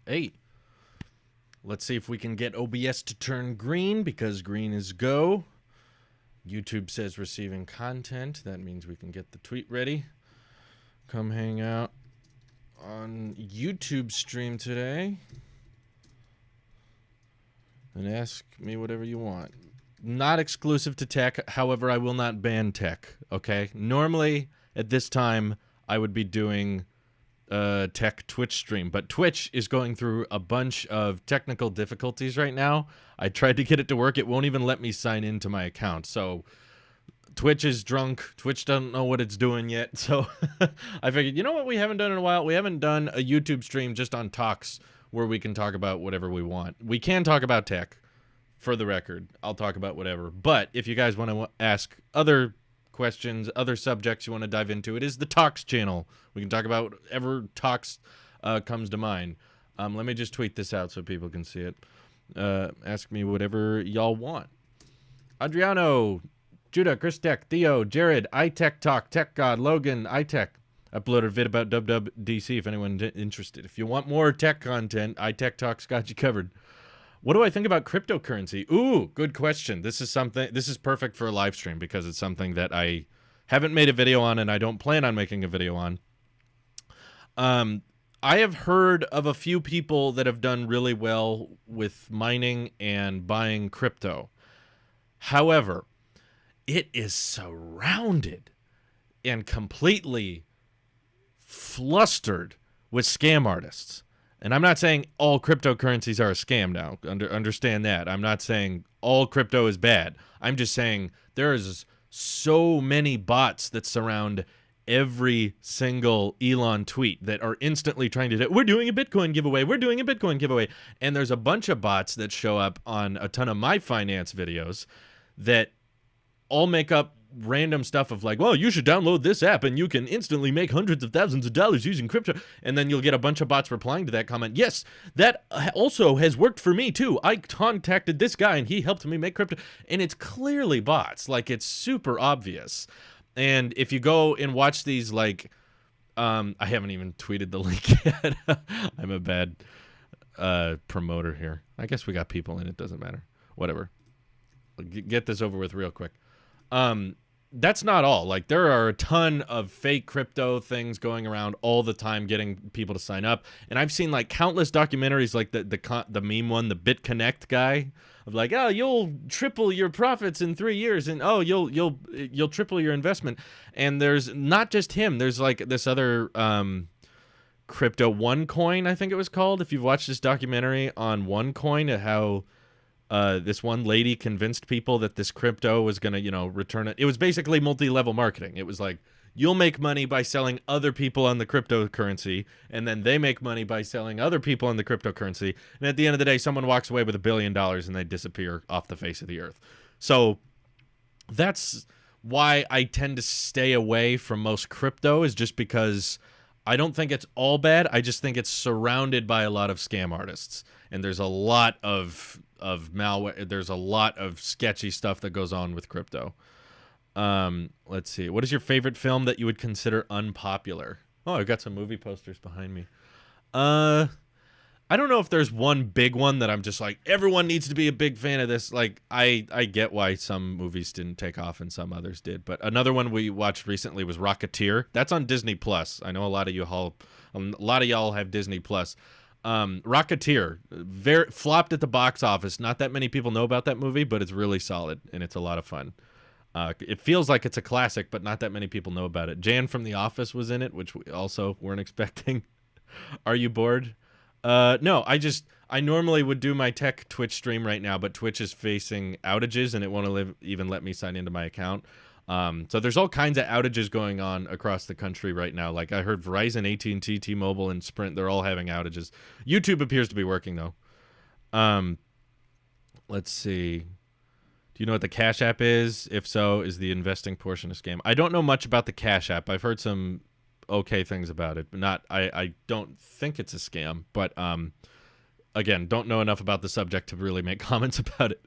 Hey, let's see if we can get OBS to turn green, because green is go. YouTube says receiving content. That means we can get the tweet ready. Come hang out on YouTube stream today and ask me whatever you want. Not exclusive to tech, however, I will not ban tech, okay? Normally, at this time, I would be doing tech Twitch stream, but Twitch is going through a bunch of technical difficulties right now. I tried to get it to work. It won't even let me sign into my account, so Twitch is drunk. Twitch doesn't know what it's doing yet, so I figured, you know what we haven't done in a while? We haven't done a YouTube stream just on talks where we can talk about whatever we want. We can talk about tech, for the record. I'll talk about whatever, but if you guys want to ask other questions, other subjects you want to dive into, it is the Talks channel. We can talk about whatever talks comes to mind. Let me just tweet this out so people can see it. Ask me whatever y'all want. Adriano, Judah, Chris Tech, Theo, Jared, iTech Talk, Tech God, Logan, iTech. Uploaded a vid about WWDC if anyone's interested. If you want more tech content, iTech Talk's got you covered. What do I think about cryptocurrency? Ooh, good question. This is perfect for a live stream because it's something that I haven't made a video on and I don't plan on making a video on. I have heard of a few people that have done really well with mining and buying crypto. However, it is surrounded and completely flustered with scam artists. And I'm not saying all cryptocurrencies are a scam now. Understand that. I'm not saying all crypto is bad. I'm just saying there is so many bots that surround every single Elon tweet that are instantly trying to do, we're doing a Bitcoin giveaway. We're doing a Bitcoin giveaway. And there's a bunch of bots that show up on a ton of my finance videos that all make up random stuff of like, well, you should download this app and you can instantly make hundreds of thousands of dollars using crypto. And then you'll get a bunch of bots replying to that comment. Yes, that also has worked for me too. I contacted this guy and he helped me make crypto. And it's clearly bots. Like, it's super obvious. And if you go and watch these, like, I haven't even tweeted the link yet. I'm a bad promoter here. I guess we got people in. It doesn't matter. Whatever. Get this over with real quick. That's not all. Like, there are a ton of fake crypto things going around all the time, getting people to sign up. And I've seen like countless documentaries, like the meme one, the BitConnect guy, of like, oh, you'll triple your profits in 3 years, and oh, you'll triple your investment. And there's not just him. There's like this other crypto, OneCoin, I think it was called. If you've watched this documentary on OneCoin, how this one lady convinced people that this crypto was going to, return it. It was basically multi-level marketing. It was like, you'll make money by selling other people on the cryptocurrency, and then they make money by selling other people on the cryptocurrency. And at the end of the day, someone walks away with $1 billion and they disappear off the face of the earth. So that's why I tend to stay away from most crypto, is just because I don't think it's all bad. I just think it's surrounded by a lot of scam artists. And there's a lot of malware. There's a lot of sketchy stuff that goes on with crypto. Let's see. What is your favorite film that you would consider unpopular? Oh, I've got some movie posters behind me. I don't know if there's one big one that I'm just like, everyone needs to be a big fan of this. Like, I get why some movies didn't take off and some others did. But another one we watched recently was Rocketeer. That's on Disney Plus. I know a lot of y'all have Disney Plus. Rocketeer flopped at the box office. Not that many people know about that movie, but it's really solid and it's a lot of fun. It feels like it's a classic, but not that many people know about it. Jan from The Office was in it, which we also weren't expecting. Are you bored? No, I normally would do my tech Twitch stream right now, but Twitch is facing outages and it won't even let me sign into my account. So there's all kinds of outages going on across the country right now. Like, I heard Verizon, AT&T, T-Mobile, and Sprint, they're all having outages. YouTube appears to be working, though. Let's see. Do you know what the Cash App is? If so, is the investing portion a scam? I don't know much about the Cash App. I've heard some okay things about it, but I don't think it's a scam. But, again, don't know enough about the subject to really make comments about it.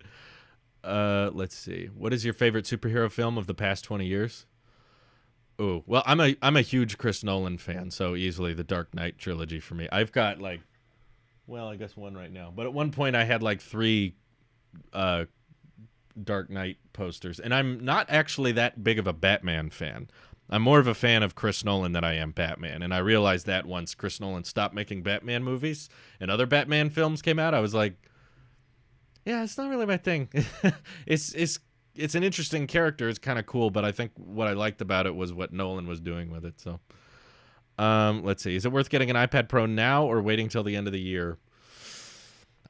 Let's see. What is your favorite superhero film of the past 20 years? Oh, well, I'm a huge Chris Nolan fan, so easily the Dark Knight trilogy for me. I've got like Well, I guess one right now. But at one point, I had like 3 uh, Dark Knight posters, and I'm not actually that big of a Batman fan. I'm more of a fan of Chris Nolan than I am Batman, and I realized that once Chris Nolan stopped making Batman movies and other Batman films came out, I was like, yeah, it's not really my thing. It's an interesting character. It's kind of cool, but I think what I liked about it was what Nolan was doing with it. So, let's see. Is it worth getting an iPad Pro now or waiting till the end of the year?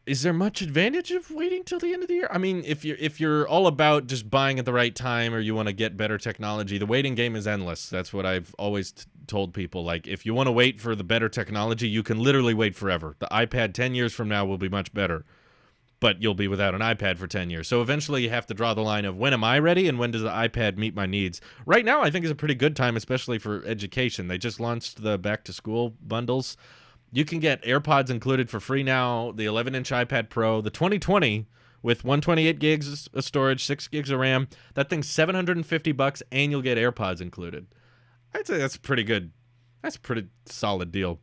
Is there much advantage of waiting till the end of the year? I mean, if you're all about just buying at the right time or you want to get better technology, the waiting game is endless. That's what I've always told people. Like, if you want to wait for the better technology, you can literally wait forever. The iPad 10 years from now will be much better, but you'll be without an iPad for 10 years. So eventually you have to draw the line of when am I ready and when does the iPad meet my needs? Right now, I think is a pretty good time, especially for education. They just launched the back-to-school bundles. You can get AirPods included for free now, the 11-inch iPad Pro, the 2020 with 128 gigs of storage, 6 gigs of RAM. That thing's $750, and you'll get AirPods included. I'd say that's pretty good. That's a pretty solid deal.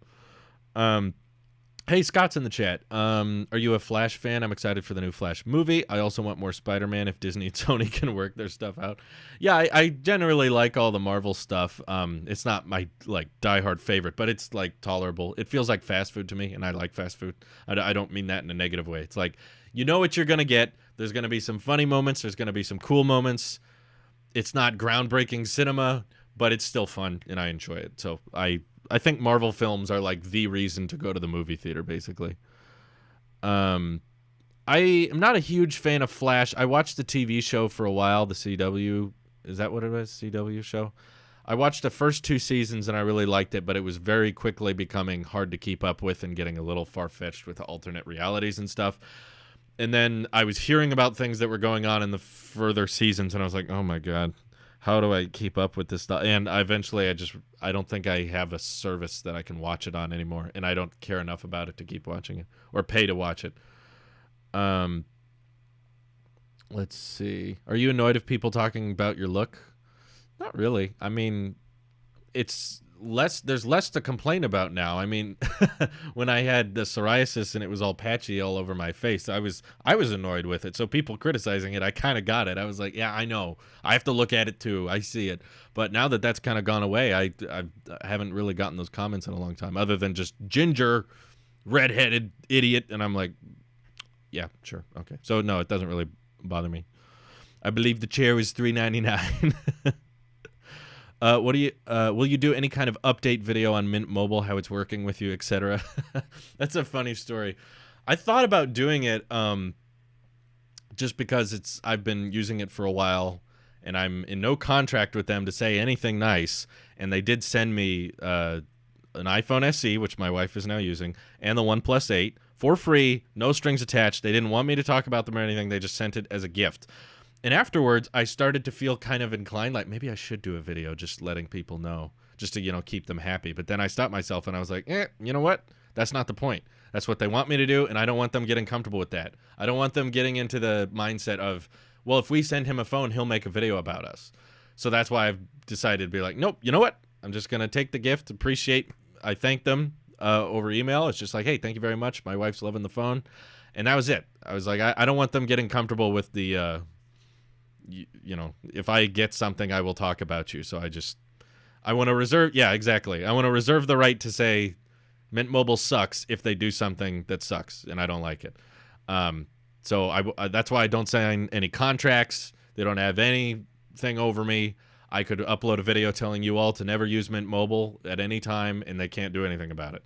Hey, Scott's in the chat. Are you a Flash fan? I'm excited for the new Flash movie. I also want more Spider-Man if Disney and Sony can work their stuff out. Yeah, I generally like all the Marvel stuff. It's not my like diehard favorite, but it's like tolerable. It feels like fast food to me, and I like fast food. I don't mean that in a negative way. It's like, you know what you're going to get. There's going to be some funny moments. There's going to be some cool moments. It's not groundbreaking cinema, but it's still fun, and I enjoy it. So I think Marvel films are like the reason to go to the movie theater, basically. I am not a huge fan of Flash. I watched the TV show for a while, the CW. Is that what it was? CW show? I watched the first 2 seasons and I really liked it, but it was very quickly becoming hard to keep up with and getting a little far-fetched with the alternate realities and stuff. And then I was hearing about things that were going on in the further seasons, and I was like, oh my God. How do I keep up with this stuff? And I don't think I have a service that I can watch it on anymore, and I don't care enough about it to keep watching it or pay to watch it. Let's see. Are you annoyed of people talking about your look? Not really. I mean, there's less to complain about now. I mean, when I had the psoriasis and it was all patchy all over my face, I was annoyed with it. So people criticizing it, I kind of got it. I was like, yeah, I know. I have to look at it too. I see it. But now that that's kind of gone away, I haven't really gotten those comments in a long time, other than just ginger, redheaded idiot. And I'm like, yeah, sure, okay. So no, it doesn't really bother me. I believe the chair was $3.99. Will you do any kind of update video on Mint Mobile, how it's working with you, etc.? That's a funny story. I thought about doing it just because I've been using it for a while, and I'm in no contract with them to say anything nice. And they did send me an iPhone SE, which my wife is now using, and the OnePlus 8 for free, no strings attached. They didn't want me to talk about them or anything. They just sent it as a gift. And afterwards, I started to feel kind of inclined, like maybe I should do a video just letting people know, just to, keep them happy. But then I stopped myself and I was like, you know what? That's not the point. That's what they want me to do, and I don't want them getting comfortable with that. I don't want them getting into the mindset of, well, if we send him a phone, he'll make a video about us. So that's why I've decided to be like, nope, you know what? I'm just going to take the gift, I thank them over email. It's just like, hey, thank you very much. My wife's loving the phone. And that was it. I was like, I don't want them getting comfortable with the... if I get something, I will talk about you. So I want to reserve. Yeah, exactly. I want to reserve the right to say Mint Mobile sucks if they do something that sucks and I don't like it. So that's why I don't sign any contracts. They don't have anything over me. I could upload a video telling you all to never use Mint Mobile at any time, and they can't do anything about it.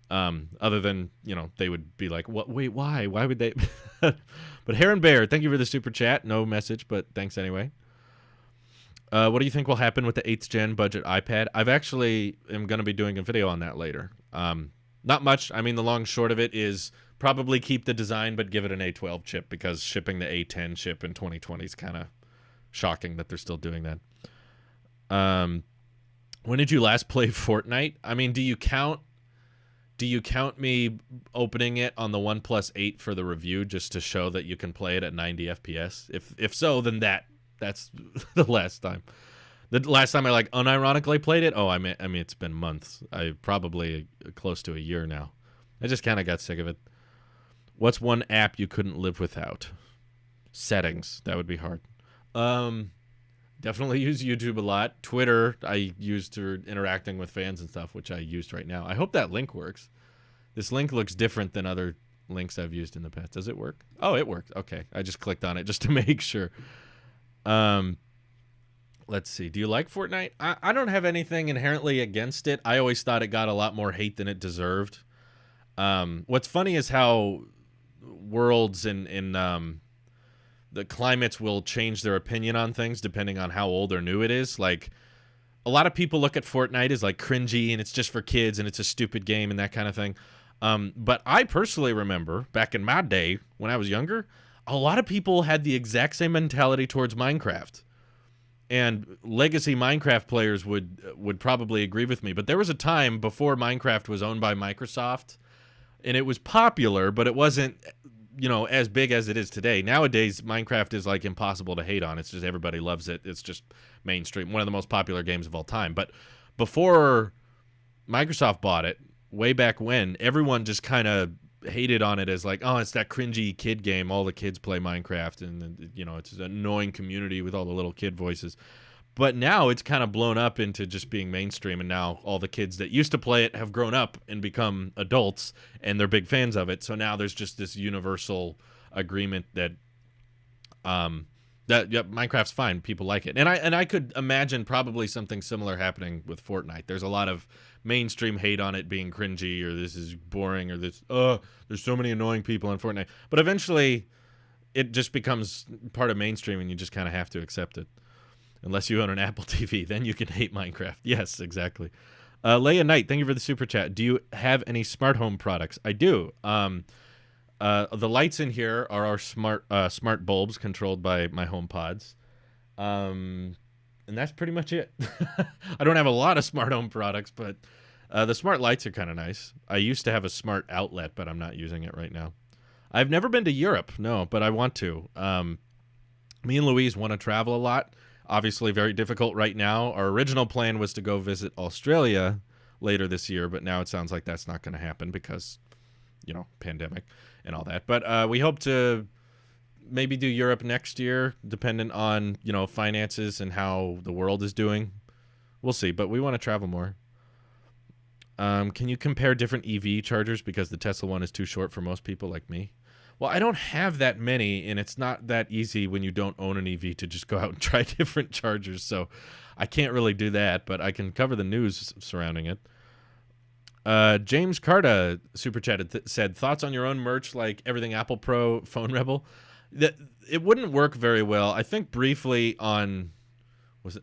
Other than, they would be like, what? Wait, why? Why would they? But Heron Bear, thank you for the super chat. No message, but thanks anyway. What do you think will happen with the 8th gen budget iPad? I've actually am going to be doing a video on that later. Not much. I mean, the long short of it is probably keep the design, but give it an A12 chip, because shipping the A10 chip in 2020 is kind of shocking that they're still doing that. When did you last play Fortnite? I mean, do you count me opening it on the OnePlus 8 for the review just to show that you can play it at 90 FPS? If so, then that's the last time. The last time I unironically played it, I mean it's been months. Probably close to a year now. I just kind of got sick of it. What's one app you couldn't live without? Settings. That would be hard. Definitely use YouTube a lot. Twitter, I used for interacting with fans and stuff, which I used right now. I hope that link works. This link looks different than other links I've used in the past. Does it work? Oh, it worked. Okay. I just clicked on it just to make sure. Let's see. Do you like Fortnite? I don't have anything inherently against it. I always thought it got a lot more hate than it deserved. What's funny is how worlds and the climates will change their opinion on things depending on how old or new it is. Like, a lot of people look at Fortnite as like cringy and it's just for kids and it's a stupid game and that kind of thing. But I personally remember back in my day when I was younger, a lot of people had the exact same mentality towards Minecraft. And legacy Minecraft players would probably agree with me. But there was a time before Minecraft was owned by Microsoft, and it was popular, but it wasn't, as big as it is today. Nowadays, Minecraft is like impossible to hate on. It's just everybody loves it. It's just mainstream, one of the most popular games of all time. But before Microsoft bought it, way back when, everyone just kind of hated on it as like, oh, it's that cringy kid game. All the kids play Minecraft, and it's an annoying community with all the little kid voices. But now it's kind of blown up into just being mainstream, and now all the kids that used to play it have grown up and become adults, and they're big fans of it. So now there's just this universal agreement that Minecraft's fine. People like it, and I could imagine probably something similar happening with Fortnite. There's a lot of mainstream hate on it being cringy, or this is boring, or this there's so many annoying people in Fortnite. But eventually, it just becomes part of mainstream, and you just kind of have to accept it. Unless you own an Apple TV, then you can hate Minecraft. Yes, exactly. Leia Knight, thank you for the super chat. Do you have any smart home products? I do. The lights in here are our smart bulbs controlled by my HomePods. And that's pretty much it. I don't have a lot of smart home products, but the smart lights are kind of nice. I used to have a smart outlet, but I'm not using it right now. I've never been to Europe, no, but I want to. Me and Louise want to travel a lot. Obviously very difficult right now. Our original plan was to go visit Australia later this year, but now it sounds like that's not going to happen because, pandemic and all that. But we hope to maybe do Europe next year, dependent on, finances and how the world is doing. We'll see, but we want to travel more. Can you compare different EV chargers because the Tesla one is too short for most people like me? Well, I don't have that many, and it's not that easy when you don't own an EV to just go out and try different chargers, so I can't really do that, but I can cover the news surrounding it. James Carta super chatted said, thoughts on your own merch like Everything Apple Pro, Phone Rebel? It wouldn't work very well. I think briefly on...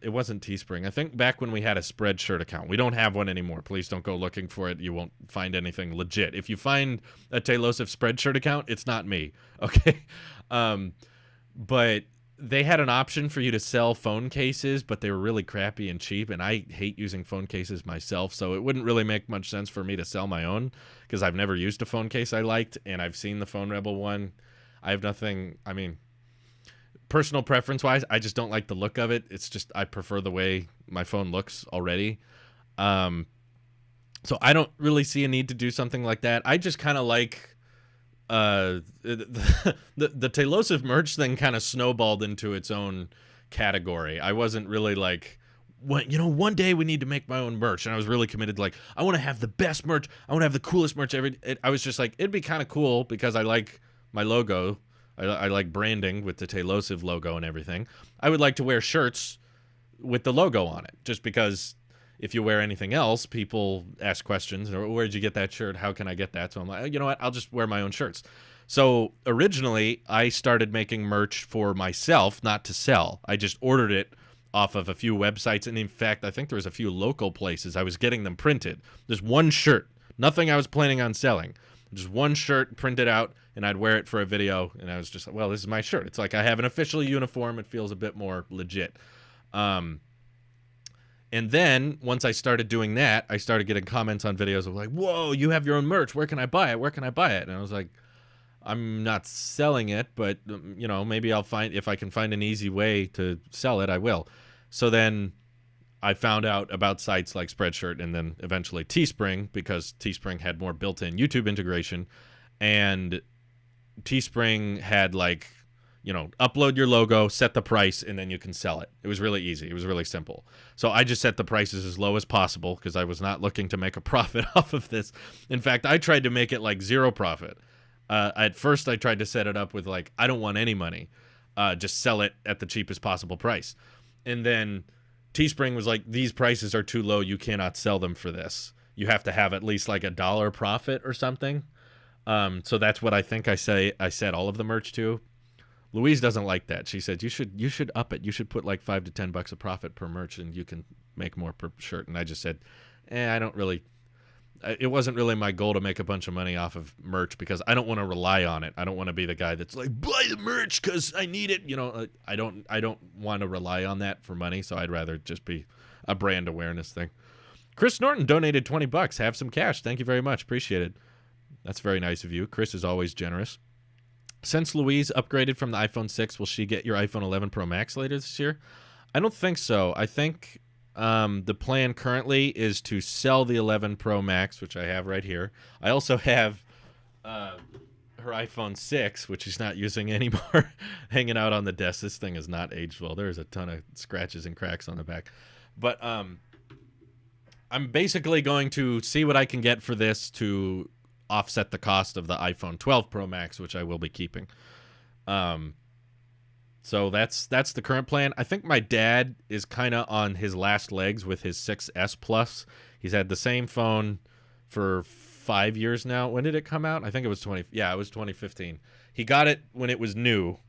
It wasn't Teespring. I think back when we had a Spreadshirt account. We don't have one anymore. Please don't go looking for it. You won't find anything legit. If you find a Taylosif Spreadshirt account, it's not me. Okay? But they had an option for you to sell phone cases, but they were really crappy and cheap, and I hate using phone cases myself, so it wouldn't really make much sense for me to sell my own because I've never used a phone case I liked, and I've seen the Phone Rebel one. I have nothing... personal preference wise, I just don't like the look of it. It's just I prefer the way my phone looks already. So I don't really see a need to do something like that. I just kind of like the Taylosif merch thing kind of snowballed into its own category. I wasn't really like, one day we need to make my own merch, and I was really committed. Like, I want to have the best merch. I want to have the coolest merch ever. I was just like, it'd be kind of cool because I like my logo. I like branding with the Taylosif logo and everything. I would like to wear shirts with the logo on it, just because if you wear anything else, people ask questions, or where'd you get that shirt? How can I get that? So I'm like, you know what? I'll just wear my own shirts. So originally, I started making merch for myself, not to sell. I just ordered it off of a few websites, and in fact, I think there was a few local places. I was getting them printed. There's one shirt, nothing I was planning on selling. Just one shirt printed out, and I'd wear it for a video, and I was just like, well, this is my shirt. It's like I have an official uniform. It feels a bit more legit. And then once I started doing that, I started getting comments on videos of like, whoa, you have your own merch. Where can I buy it? Where can I buy it? And I was like, I'm not selling it, but, maybe I'll find, if I can find an easy way to sell it, I will. So then I found out about sites like Spreadshirt and then eventually Teespring, because Teespring had more built-in YouTube integration, and Teespring had like, upload your logo, set the price, and then you can sell it. It was really easy. It was really simple. So I just set the prices as low as possible because I was not looking to make a profit off of this. In fact, I tried to make it like zero profit. At first, I tried to set it up with like, I don't want any money. Just sell it at the cheapest possible price. And then Teespring was like, these prices are too low. You cannot sell them for this. You have to have at least like $1 profit or something. So that's what I think I set all of the merch to. Louise doesn't like that. She said, you should up it. You should put like $5 to $10 a profit per merch and you can make more per shirt. And I just said, I don't really, it wasn't really my goal to make a bunch of money off of merch because I don't want to rely on it. I don't want to be the guy that's like, buy the merch because I need it. I don't want to rely on that for money. So I'd rather just be a brand awareness thing. Chris Norton donated $20. Have some cash. Thank you very much. Appreciate it. That's very nice of you. Chris is always generous. Since Louise upgraded from the iPhone 6, will she get your iPhone 11 Pro Max later this year? I don't think so. I think the plan currently is to sell the 11 Pro Max, which I have right here. I also have her iPhone 6, which she's not using anymore, hanging out on the desk. This thing is not aged well. There's a ton of scratches and cracks on the back. But I'm basically going to see what I can get for this to offset the cost of the iPhone 12 Pro Max, which I will be keeping. So that's the current plan. I think my dad is kind of on his last legs with his 6S Plus. He's had the same phone for 5 years now. When did it come out? I think it was 2015. He got it when it was new,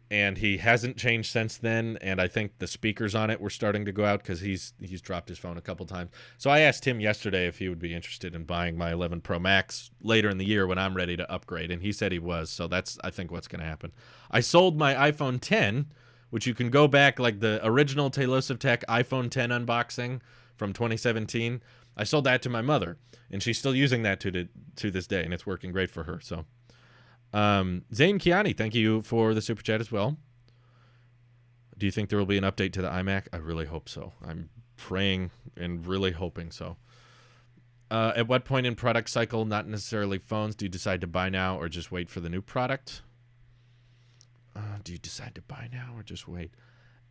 and he hasn't changed since then. And I think the speakers on it were starting to go out because he's dropped his phone a couple times. So I asked him yesterday if he would be interested in buying my 11 Pro Max later in the year when I'm ready to upgrade, and he said he was. So that's, I think, what's going to happen. I sold my iPhone 10, which you can go back, like the original Talos of Tech iPhone 10 unboxing from 2017. I sold that to my mother, and she's still using that to this day, and it's working great for her. So Zane Kiani, thank you for the super chat as well. Do you think there will be an update to the iMac? I really hope so. I'm praying and really hoping so. At what point in product cycle, not necessarily phones, do you decide to buy now or just wait for the new product? Do you decide to buy now or just wait?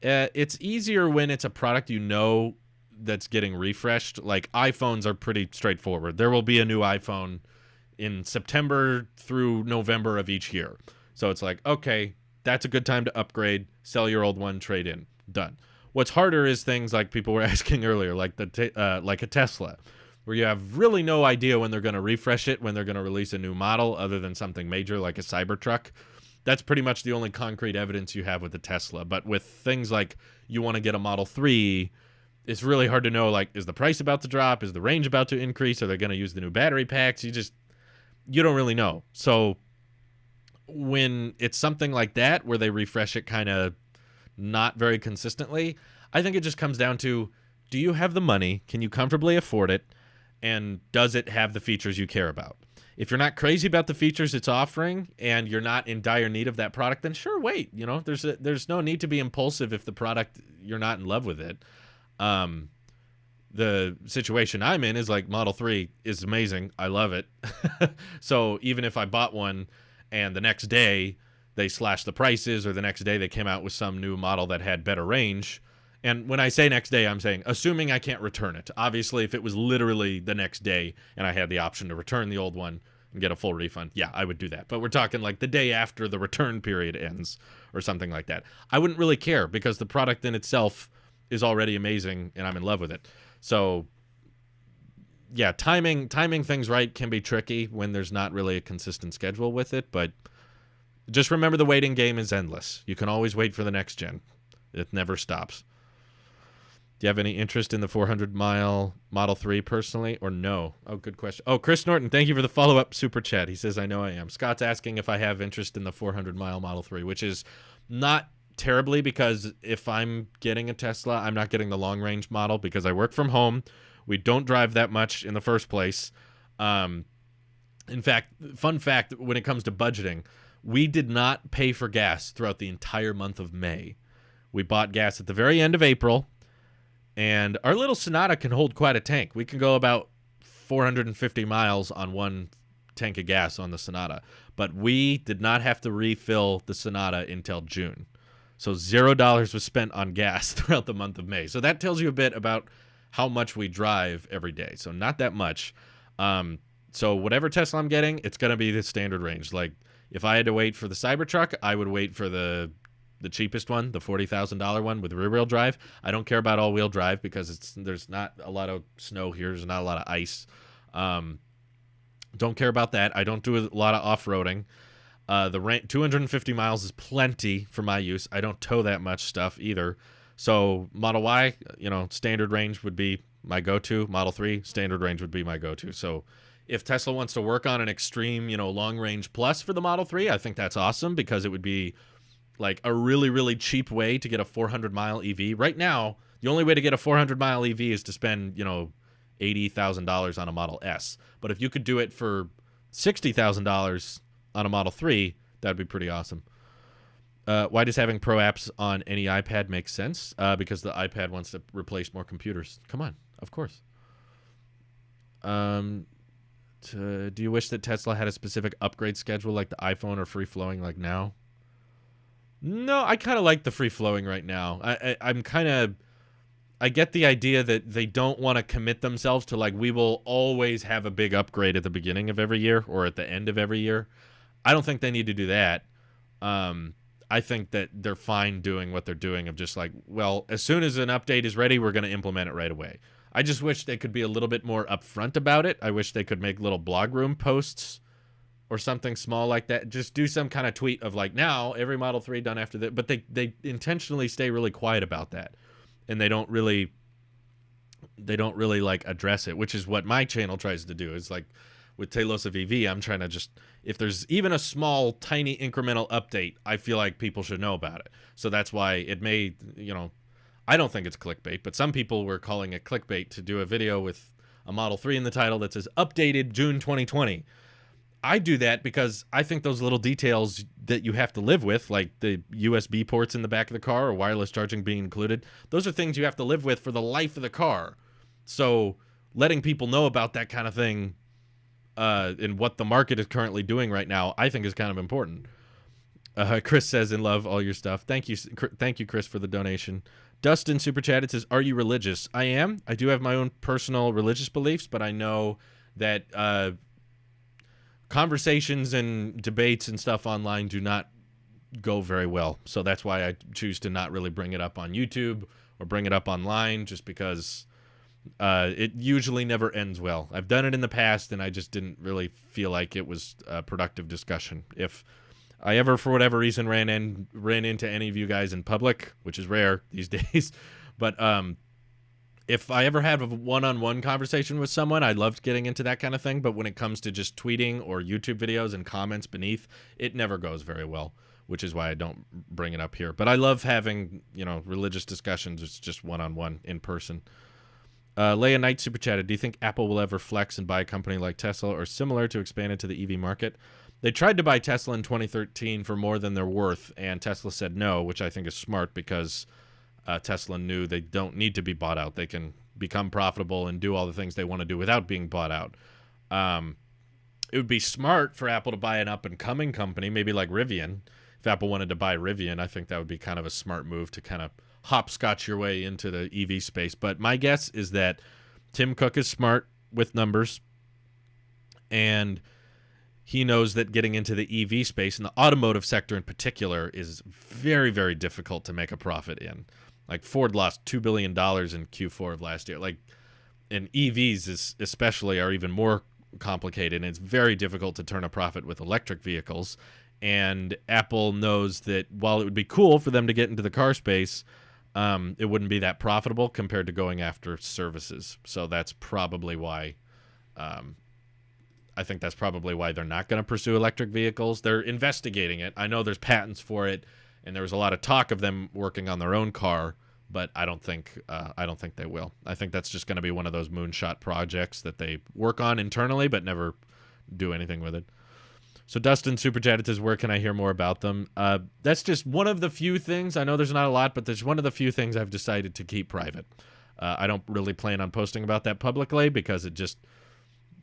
It's easier when it's a product that's getting refreshed. Like iPhones are pretty straightforward. There will be a new iPhone in September through November of each year. So it's like, okay, that's a good time to upgrade, sell your old one, trade in, done. What's harder is things like people were asking earlier, like like a Tesla, where you have really no idea when they're going to refresh it, when they're going to release a new model other than something major like a Cybertruck. That's pretty much the only concrete evidence you have with the Tesla. But with things like you want to get a Model 3, it's really hard to know, like, is the price about to drop? Is the range about to increase? Are they going to use the new battery packs? You don't really know. So when it's something like that where they refresh it kind of not very consistently, I think it just comes down to, do you have the money? Can you comfortably afford it? And does it have the features you care about? If you're not crazy about the features it's offering and you're not in dire need of that product, then sure, wait. There's no need to be impulsive if the product, you're not in love with it. The situation I'm in is like Model 3 is amazing. I love it. So even if I bought one and the next day they slashed the prices, or the next day they came out with some new model that had better range. And when I say next day, I'm saying assuming I can't return it. Obviously, if it was literally the next day and I had the option to return the old one and get a full refund, yeah, I would do that. But we're talking like the day after the return period ends or something like that. I wouldn't really care because the product in itself is already amazing and I'm in love with it. So yeah, timing things right can be tricky when there's not really a consistent schedule with it, but just remember the waiting game is endless. You can always wait for the next gen. It never stops. Do you have any interest in the 400-mile Model 3 personally, or no? Oh, good question. Oh, Chris Norton, thank you for the follow-up super chat. He says, I know I am. Scott's asking if I have interest in the 400-mile Model 3, which is not terribly, because if I'm getting a Tesla, I'm not getting the long-range model because I work from home. We don't drive that much in the first place. In fact, fun fact, when it comes to budgeting, we did not pay for gas throughout the entire month of May. We bought gas at the very end of April, And our little Sonata can hold quite a tank. We can go about 450 miles on one tank of gas on the Sonata. But we did not have to refill the Sonata until June. So $0 was spent on gas throughout the month of May. So that tells you a bit about how much we drive every day. So not that much. So whatever Tesla I'm getting, it's going to be the standard range. Like if I had to wait for the Cybertruck, I would wait for the cheapest one, the $40,000 one with rear-wheel drive. I don't care about all-wheel drive because there's not a lot of snow here. There's not a lot of ice. Don't care about that. I don't do a lot of off-roading. The range 250 miles is plenty for my use. I don't tow that much stuff either. So Model Y, standard range would be my go-to. Model 3, standard range would be my go-to. So if Tesla wants to work on an extreme, long range plus for the Model 3, I think that's awesome because it would be like a really, really cheap way to get a 400-mile EV. Right now, the only way to get a 400-mile EV is to spend, $80,000 on a Model S. But if you could do it for $60,000 on a Model 3, that would be pretty awesome. Why does having Pro apps on any iPad make sense? Because the iPad wants to replace more computers. Come on, of course. Do you wish that Tesla had a specific upgrade schedule like the iPhone or free-flowing like now? No, I kind of like the free-flowing right now. I get the idea that they don't want to commit themselves to we will always have a big upgrade at the beginning of every year or at the end of every year. I don't think they need to do that. I think that they're fine doing what they're doing of just as soon as an update is ready, we're going to implement it right away. I just wish they could be a little bit more upfront about it. I wish they could make little blog room posts or something small like that. Just do some kind of tweet of now every Model 3 done after that. But they intentionally stay really quiet about that. And they don't really address it, which is what my channel tries to do. Is with Telos of EV, I'm trying to just, if there's even a small, tiny incremental update, I feel like people should know about it. So that's why it may, I don't think it's clickbait, but some people were calling it clickbait to do a video with a Model 3 in the title that says updated June 2020. I do that because I think those little details that you have to live with, like the USB ports in the back of the car or wireless charging being included, those are things you have to live with for the life of the car. So letting people know about that kind of thing and what the market is currently doing right now, I think is kind of important. Chris says, "In love, all your stuff." Thank you, Chris, for the donation. Dustin Super Chat, it says, "Are you religious?" I am. I do have my own personal religious beliefs, but I know that conversations and debates and stuff online do not go very well. So that's why I choose to not really bring it up on YouTube or bring it up online, just because it usually never ends well. I've done it in the past, and I just didn't really feel like it was a productive discussion. If I ever, for whatever reason, ran into any of you guys in public, which is rare these days, but if I ever have a one-on-one conversation with someone, I loved getting into that kind of thing. But when it comes to just tweeting or YouTube videos and comments beneath, it never goes very well, which is why I don't bring it up here. But I love having, religious discussions. It's just one-on-one in person. Leia Knight super chatted, "Do you think Apple will ever flex and buy a company like Tesla or similar to expand into the EV market?" They tried to buy Tesla in 2013 for more than they're worth, and Tesla said no, which I think is smart because Tesla knew they don't need to be bought out. They can become profitable and do all the things they want to do without being bought out. It would be smart for Apple to buy an up-and-coming company, maybe like Rivian. If Apple wanted to buy Rivian, I think that would be kind of a smart move to kind of hopscotch your way into the EV space. But my guess is that Tim Cook is smart with numbers, and he knows that getting into the EV space and the automotive sector in particular is very, very difficult to make a profit in. Ford lost $2 billion in Q4 of last year. And EVs especially are even more complicated, and it's very difficult to turn a profit with electric vehicles. And Apple knows that while it would be cool for them to get into the car space, it wouldn't be that profitable compared to going after services. So that's probably why I think that's probably why they're not going to pursue electric vehicles. They're investigating it. I know there's patents for it, and there was a lot of talk of them working on their own car, but I don't think they will. I think that's just going to be one of those moonshot projects that they work on internally but never do anything with it. So Dustin Super Chatted says, "Where can I hear more about them?" That's just one of the few things. I know there's not a lot, but there's one of the few things I've decided to keep private. I don't really plan on posting about that publicly because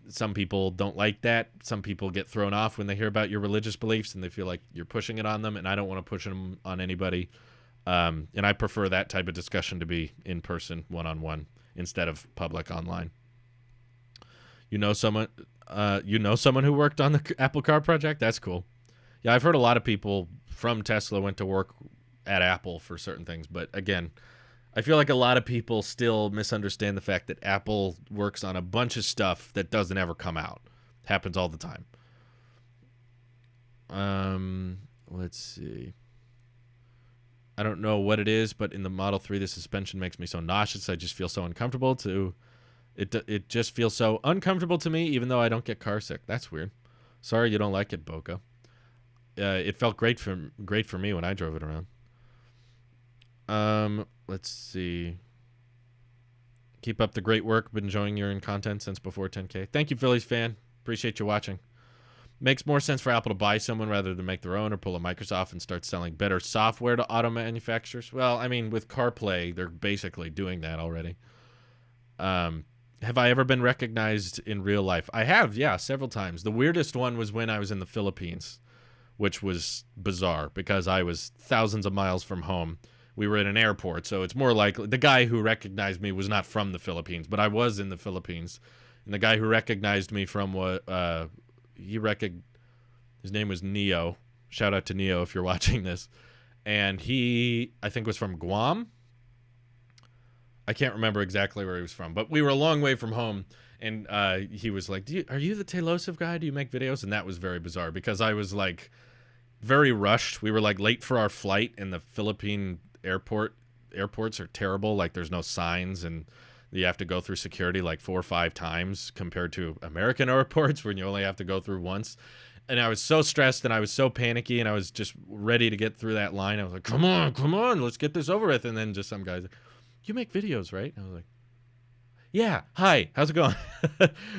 some people don't like that. Some people get thrown off when they hear about your religious beliefs and they feel like you're pushing it on them, and I don't want to push them on anybody. And I prefer that type of discussion to be in person, one-on-one, instead of public online. You know someone who worked on the Apple Car project? That's cool. Yeah, I've heard a lot of people from Tesla went to work at Apple for certain things, but again, I feel like a lot of people still misunderstand the fact that Apple works on a bunch of stuff that doesn't ever come out. It happens all the time. Let's see. I don't know what it is, but in the Model 3, the suspension makes me so nauseous. I just feel so uncomfortable It just feels so uncomfortable to me, even though I don't get car sick. That's weird. Sorry you don't like it, Boca. It felt great for me when I drove it around. Let's see. Keep up the great work. Been enjoying your content since before 10K. Thank you, Phillies fan. Appreciate you watching. Makes more sense for Apple to buy someone rather than make their own or pull a Microsoft and start selling better software to auto manufacturers. Well, I mean, with CarPlay, they're basically doing that already. Have I ever been recognized in real life? I have, yeah, several times. The weirdest one was when I was in the Philippines, which was bizarre because I was thousands of miles from home. We were at an airport, so it's more likely the guy who recognized me was not from the Philippines, but I was in the Philippines. And the guy who recognized me from his name was Neo. Shout out to Neo if you're watching this. And he, I think, was from Guam. I can't remember exactly where he was from, but we were a long way from home. And he was like, are you the Tailosive guy? Do you make videos? And that was very bizarre because I was like very rushed. We were like late for our flight, and the Philippine airports are terrible. Like there's no signs, and you have to go through security like 4 or 5 times compared to American airports where you only have to go through once. And I was so stressed and I was so panicky, and I was just ready to get through that line. I was like, come on, let's get this over with. And then just some guys, you make videos, right? And I was like, yeah, hi, how's it going?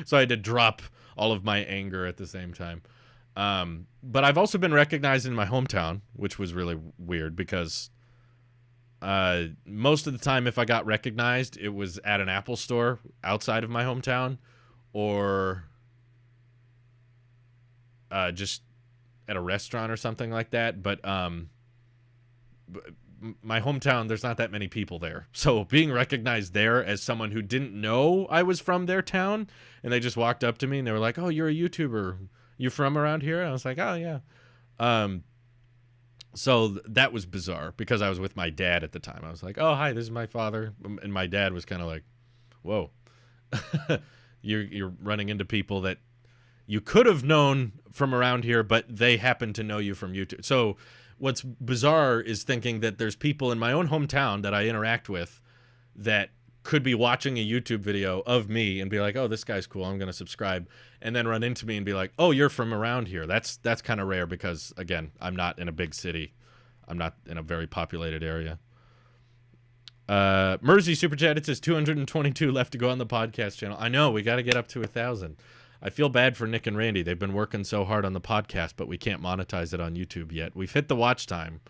So I had to drop all of my anger at the same time. But I've also been recognized in my hometown, which was really weird because most of the time if I got recognized, it was at an Apple store outside of my hometown or just at a restaurant or something like that. But my hometown, there's not that many people there. So being recognized there as someone who didn't know I was from their town, and they just walked up to me and they were like, oh, you're a YouTuber. You from around here? And I was like, oh, yeah. So that was bizarre because I was with my dad at the time. I was like, oh, hi, this is my father. And my dad was kind of like, whoa, you're running into people that you could have known from around here, but they happen to know you from YouTube. So what's bizarre is thinking that there's people in my own hometown that I interact with that could be watching a YouTube video of me and be like, oh, this guy's cool, I'm going to subscribe, and then run into me and be like, oh, you're from around here. That's kind of rare because, again, I'm not in a big city. I'm not in a very populated area. Mersey Super Chat, it says 222 left to go on the podcast channel. I know, we got to get up to 1,000. I feel bad for Nick and Randy. They've been working so hard on the podcast, but we can't monetize it on YouTube yet. We've hit the watch time.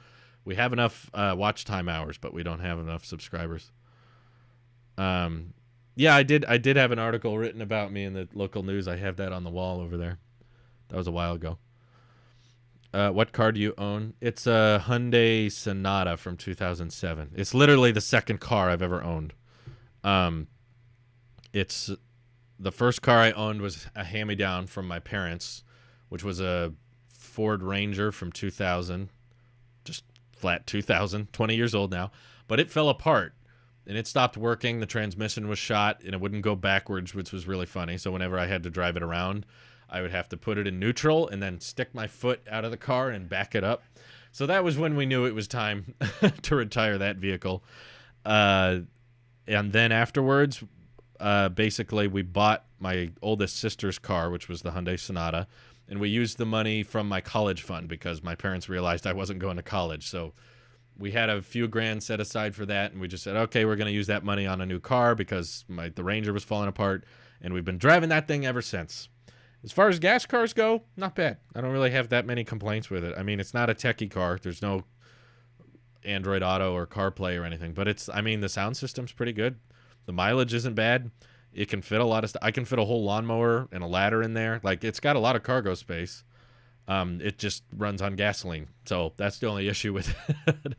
We have enough watch time hours, but we don't have enough subscribers. Yeah, I did have an article written about me in the local news. I have that on the wall over there. That was a while ago. What car do you own? It's a Hyundai Sonata from 2007. It's literally the second car I've ever owned. It's the first car I owned was a hand-me-down from my parents, which was a Ford Ranger from 2000. Just flat 2000, 20 years old now. But it fell apart. And it stopped working. The transmission was shot, and it wouldn't go backwards, which was really funny. So whenever I had to drive it around, I would have to put it in neutral and then stick my foot out of the car and back it up. So that was when we knew it was time to retire that vehicle. And then afterwards, basically, we bought my oldest sister's car, which was the Hyundai Sonata, and we used the money from my college fund because my parents realized I wasn't going to college. So we had a few grand set aside for that, and we just said, okay, we're going to use that money on a new car because the Ranger was falling apart, and we've been driving that thing ever since. As far as gas cars go, not bad. I don't really have that many complaints with it. I mean, it's not a techie car. There's no Android Auto or CarPlay or anything, but the sound system's pretty good. The mileage isn't bad. It can fit a lot of stuff. I can fit a whole lawnmower and a ladder in there. Like, it's got a lot of cargo space. It just runs on gasoline. So that's the only issue with it.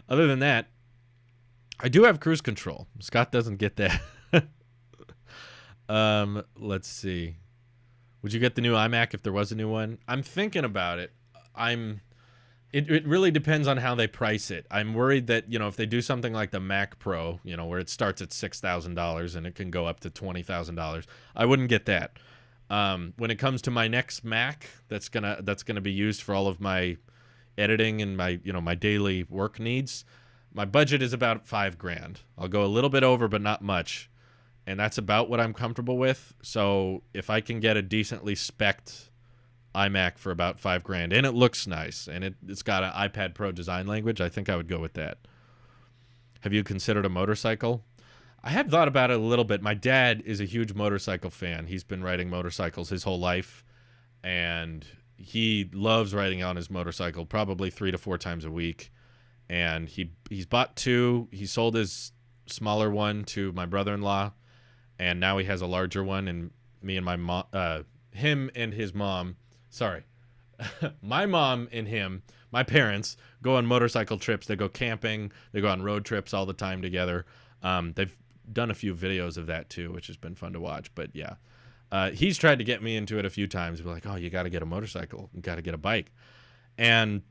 Other than that, I do have cruise control. Scott doesn't get that. Let's see. Would you get the new iMac if there was a new one? I'm thinking about it. It really depends on how they price it. I'm worried that, if they do something like the Mac Pro, where it starts at $6,000 and it can go up to $20,000, I wouldn't get that. When it comes to my next Mac, that's gonna be used for all of my editing and my my daily work needs. My budget is about $5,000. I'll go a little bit over, but not much, and that's about what I'm comfortable with. So if I can get a decently spec'd iMac for about $5,000 and it looks nice and it's got an iPad Pro design language, I think I would go with that. Have you considered a motorcycle? I have thought about it a little bit. My dad is a huge motorcycle fan. He's been riding motorcycles his whole life, and he loves riding on his motorcycle probably 3 to 4 times a week. And he's bought 2. He sold his smaller one to my brother-in-law, and now he has a larger one. And me and my mom, him and his mom, sorry, my mom and him, my parents, go on motorcycle trips. They go camping. They go on road trips all the time together. They've done a few videos of that too, which has been fun to watch. But yeah, he's tried to get me into it a few times. We're like, oh, you got to get a motorcycle. You got to get a bike. And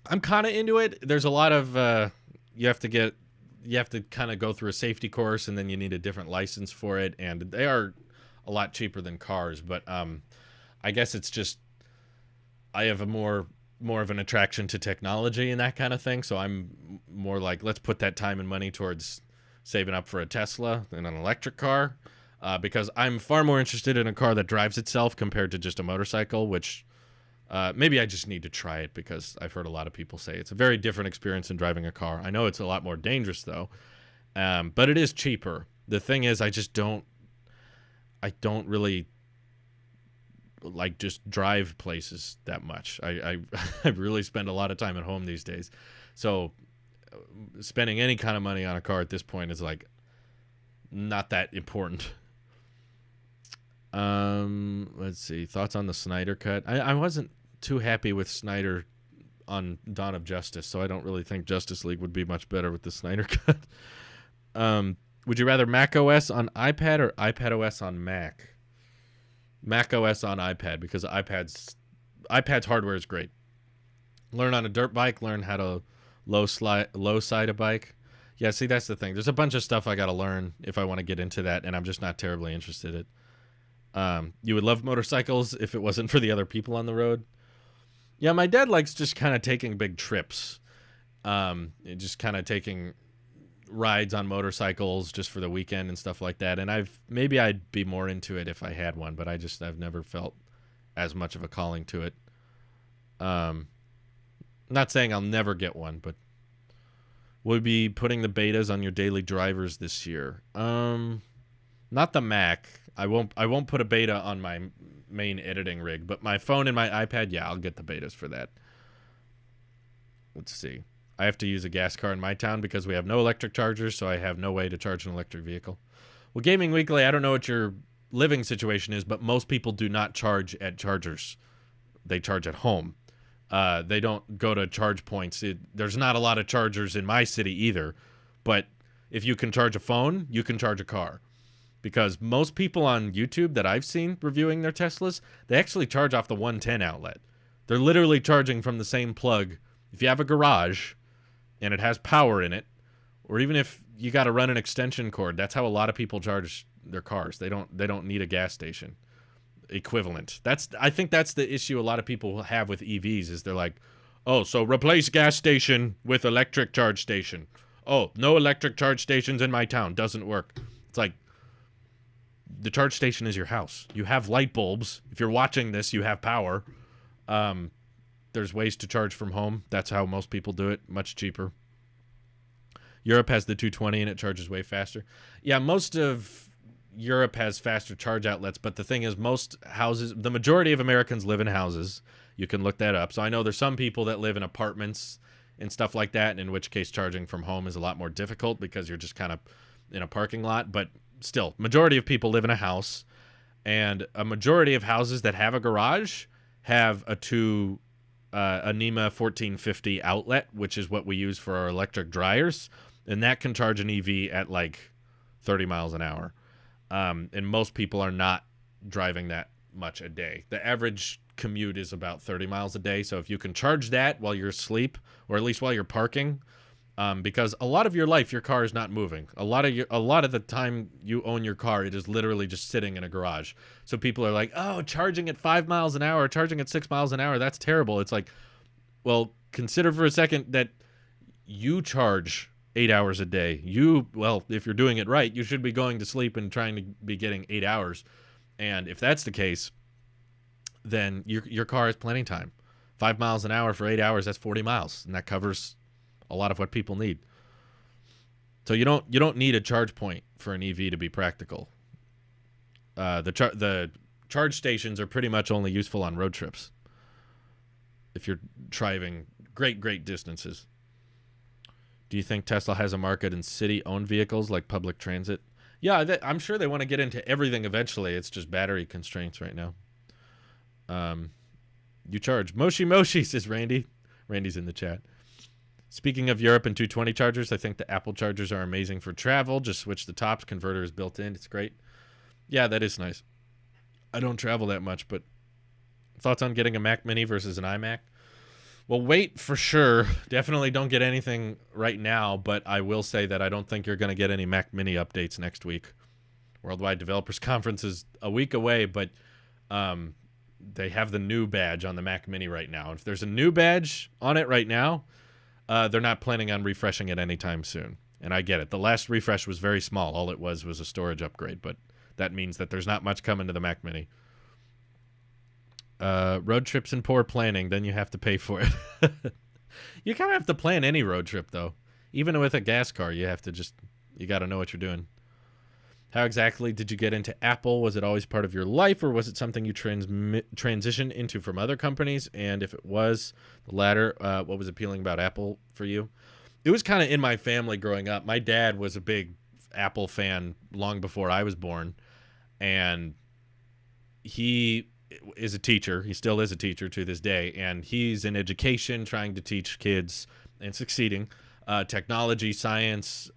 I'm kind of into it. There's a lot of, you have to kind of go through a safety course, and then you need a different license for it. And they are a lot cheaper than cars. But I guess it's just, I have a more of an attraction to technology and that kind of thing. So I'm more like, let's put that time and money towards saving up for a Tesla and an electric car, because I'm far more interested in a car that drives itself compared to just a motorcycle, which maybe I just need to try it, because I've heard a lot of people say it's a very different experience than driving a car. I know it's a lot more dangerous though, but it is cheaper. The thing is, I don't really like just drive places that much. I really spend a lot of time at home these days. So spending any kind of money on a car at this point is like not that important. Let's see. Thoughts on the Snyder cut? I wasn't too happy with Snyder on Dawn of Justice, so I don't really think Justice League would be much better with the Snyder cut. Would you rather Mac OS on iPad or iPad OS on Mac? Mac OS on iPad, because iPad's hardware is great. Learn on a dirt bike, learn how to low side a bike. Yeah, see, that's the thing. There's a bunch of stuff I got to learn if I want to get into that, and I'm just not terribly interested in it. You would love motorcycles if it wasn't for the other people on the road. Yeah, my dad likes just kind of taking big trips. Just kind of taking rides on motorcycles just for the weekend and stuff like that. And maybe I'd be more into it if I had one, but I've never felt as much of a calling to it. Not saying I'll never get one, but we'll be putting the betas on your daily drivers this year. Not the Mac. I won't put a beta on my main editing rig, but my phone and my iPad, yeah, I'll get the betas for that. Let's see. I have to use a gas car in my town because we have no electric chargers, so I have no way to charge an electric vehicle. Well, Gaming Weekly, I don't know what your living situation is, but most people do not charge at chargers. They charge at home. They don't go to charge points. There's not a lot of chargers in my city either, but if you can charge a phone, you can charge a car. Because most people on YouTube that I've seen reviewing their Teslas, they actually charge off the 110 outlet. They're literally charging from the same plug. If you have a garage and it has power in it, or even if you got to run an extension cord, that's how a lot of people charge their cars. They don't need a gas station equivalent. I think that's the issue a lot of people have with EVs, is they're like, oh, so replace gas station with electric charge station. Oh, no electric charge stations in my town. Doesn't work. It's like, the charge station is your house. You have light bulbs. If you're watching this, you have power. There's ways to charge from home. That's how most people do it. Much cheaper. Europe has the 220 and it charges way faster. Yeah, most of Europe has faster charge outlets, but the thing is, most houses, the majority of Americans live in houses. You can look that up. So I know there's some people that live in apartments and stuff like that, in which case charging from home is a lot more difficult because you're just kind of in a parking lot, but still, majority of people live in a house, and a majority of houses that have a garage have a NEMA 1450 outlet, which is what we use for our electric dryers, and that can charge an EV at like 30 miles an hour. And most people are not driving that much a day. The average commute is about 30 miles a day. So if you can charge that while you're asleep, or at least while you're parking, because a lot of your life, your car is not moving. A lot of the time you own your car, it is literally just sitting in a garage. So people are like, oh, charging at 5 miles an hour, charging at 6 miles an hour, that's terrible. It's like, well, consider for a second that you charge 8 hours a day. If you're doing it right, you should be going to sleep and trying to be getting 8 hours. And if that's the case, then your car has plenty of time. 5 miles an hour for 8 hours, that's 40 miles. And that covers a lot of what people need. So you don't need a charge point for an EV to be practical. The charge stations are pretty much only useful on road trips. If you're driving great distances. Do you think Tesla has a market in city-owned vehicles like public transit? Yeah, I'm sure they want to get into everything eventually. It's just battery constraints right now. You charge. Moshi, says Randy. Randy's in the chat. Speaking of Europe and 220 chargers, I think the Apple chargers are amazing for travel. Just switch the tops. Converter is built in. It's great. Yeah, that is nice. I don't travel that much, but thoughts on getting a Mac Mini versus an iMac? Well, wait for sure. Definitely don't get anything right now, but I will say that I don't think you're going to get any Mac Mini updates next week. Worldwide Developers Conference is a week away, but they have the new badge on the Mac Mini right now. If there's a new badge on it right now, they're not planning on refreshing it anytime soon. And I get it. The last refresh was very small. All it was a storage upgrade, but that means that there's not much coming to the Mac Mini. Road trips and poor planning, then you have to pay for it. You kind of have to plan any road trip, though. Even with a gas car, you got to know what you're doing. How exactly did you get into Apple? Was it always part of your life, or was it something you transitioned into from other companies? And if it was the latter, what was appealing about Apple for you? It was kind of in my family growing up. My dad was a big Apple fan long before I was born, and he is a teacher. He still is a teacher to this day, and he's in education, trying to teach kids and succeeding technology, science,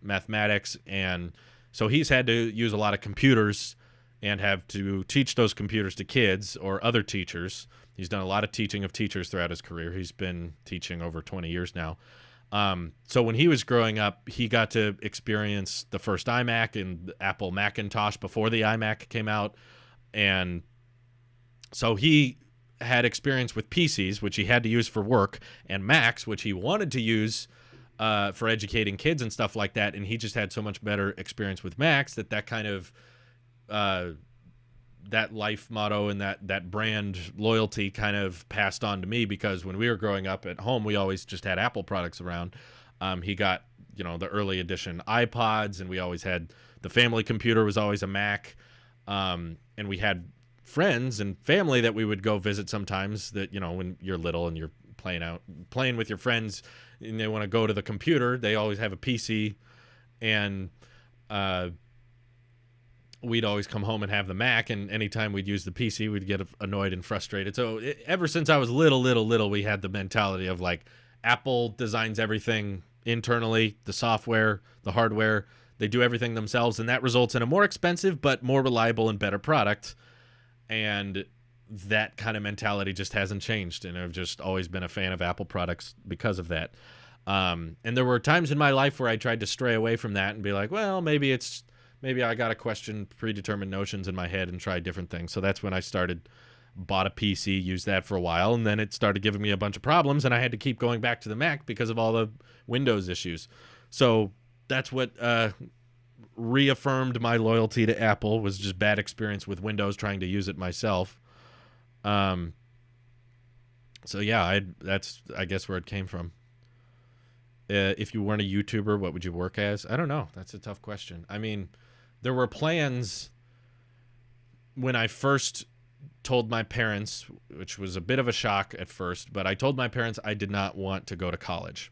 mathematics, and so he's had to use a lot of computers and have to teach those computers to kids or other teachers. He's done a lot of teaching of teachers throughout his career. He's been teaching over 20 years now. So when he was growing up, he got to experience the first iMac and the Apple Macintosh before the iMac came out, and so he had experience with PCs, which he had to use for work, and Macs, which he wanted to use for educating kids and stuff like that. And he just had so much better experience with Macs that kind of that life motto and that brand loyalty kind of passed on to me, because when we were growing up at home, we always just had Apple products around. He got, the early edition iPods, and we always had the family computer was always a Mac. And we had friends and family that we would go visit sometimes that, when you're little and you're playing with your friends and they want to go to the computer, they always have a PC, and we'd always come home and have the Mac, and anytime we'd use the PC, we'd get annoyed and frustrated. So ever since I was little, we had the mentality of like, Apple designs everything internally, the software, the hardware, they do everything themselves, and that results in a more expensive but more reliable and better product. And that kind of mentality just hasn't changed, and I've just always been a fan of Apple products because of that. And there were times in my life where I tried to stray away from that and be like, well, maybe I got to question predetermined notions in my head and try different things. So that's when I bought a PC, used that for a while, and then it started giving me a bunch of problems, and I had to keep going back to the Mac because of all the Windows issues. So that's what reaffirmed my loyalty to Apple, was just bad experience with Windows trying to use it myself. So yeah, that's I guess where it came from. If you weren't a YouTuber, what would you work as? I don't know. That's a tough question. I mean, there were plans when I first told my parents, which was a bit of a shock at first, but I told my parents I did not want to go to college.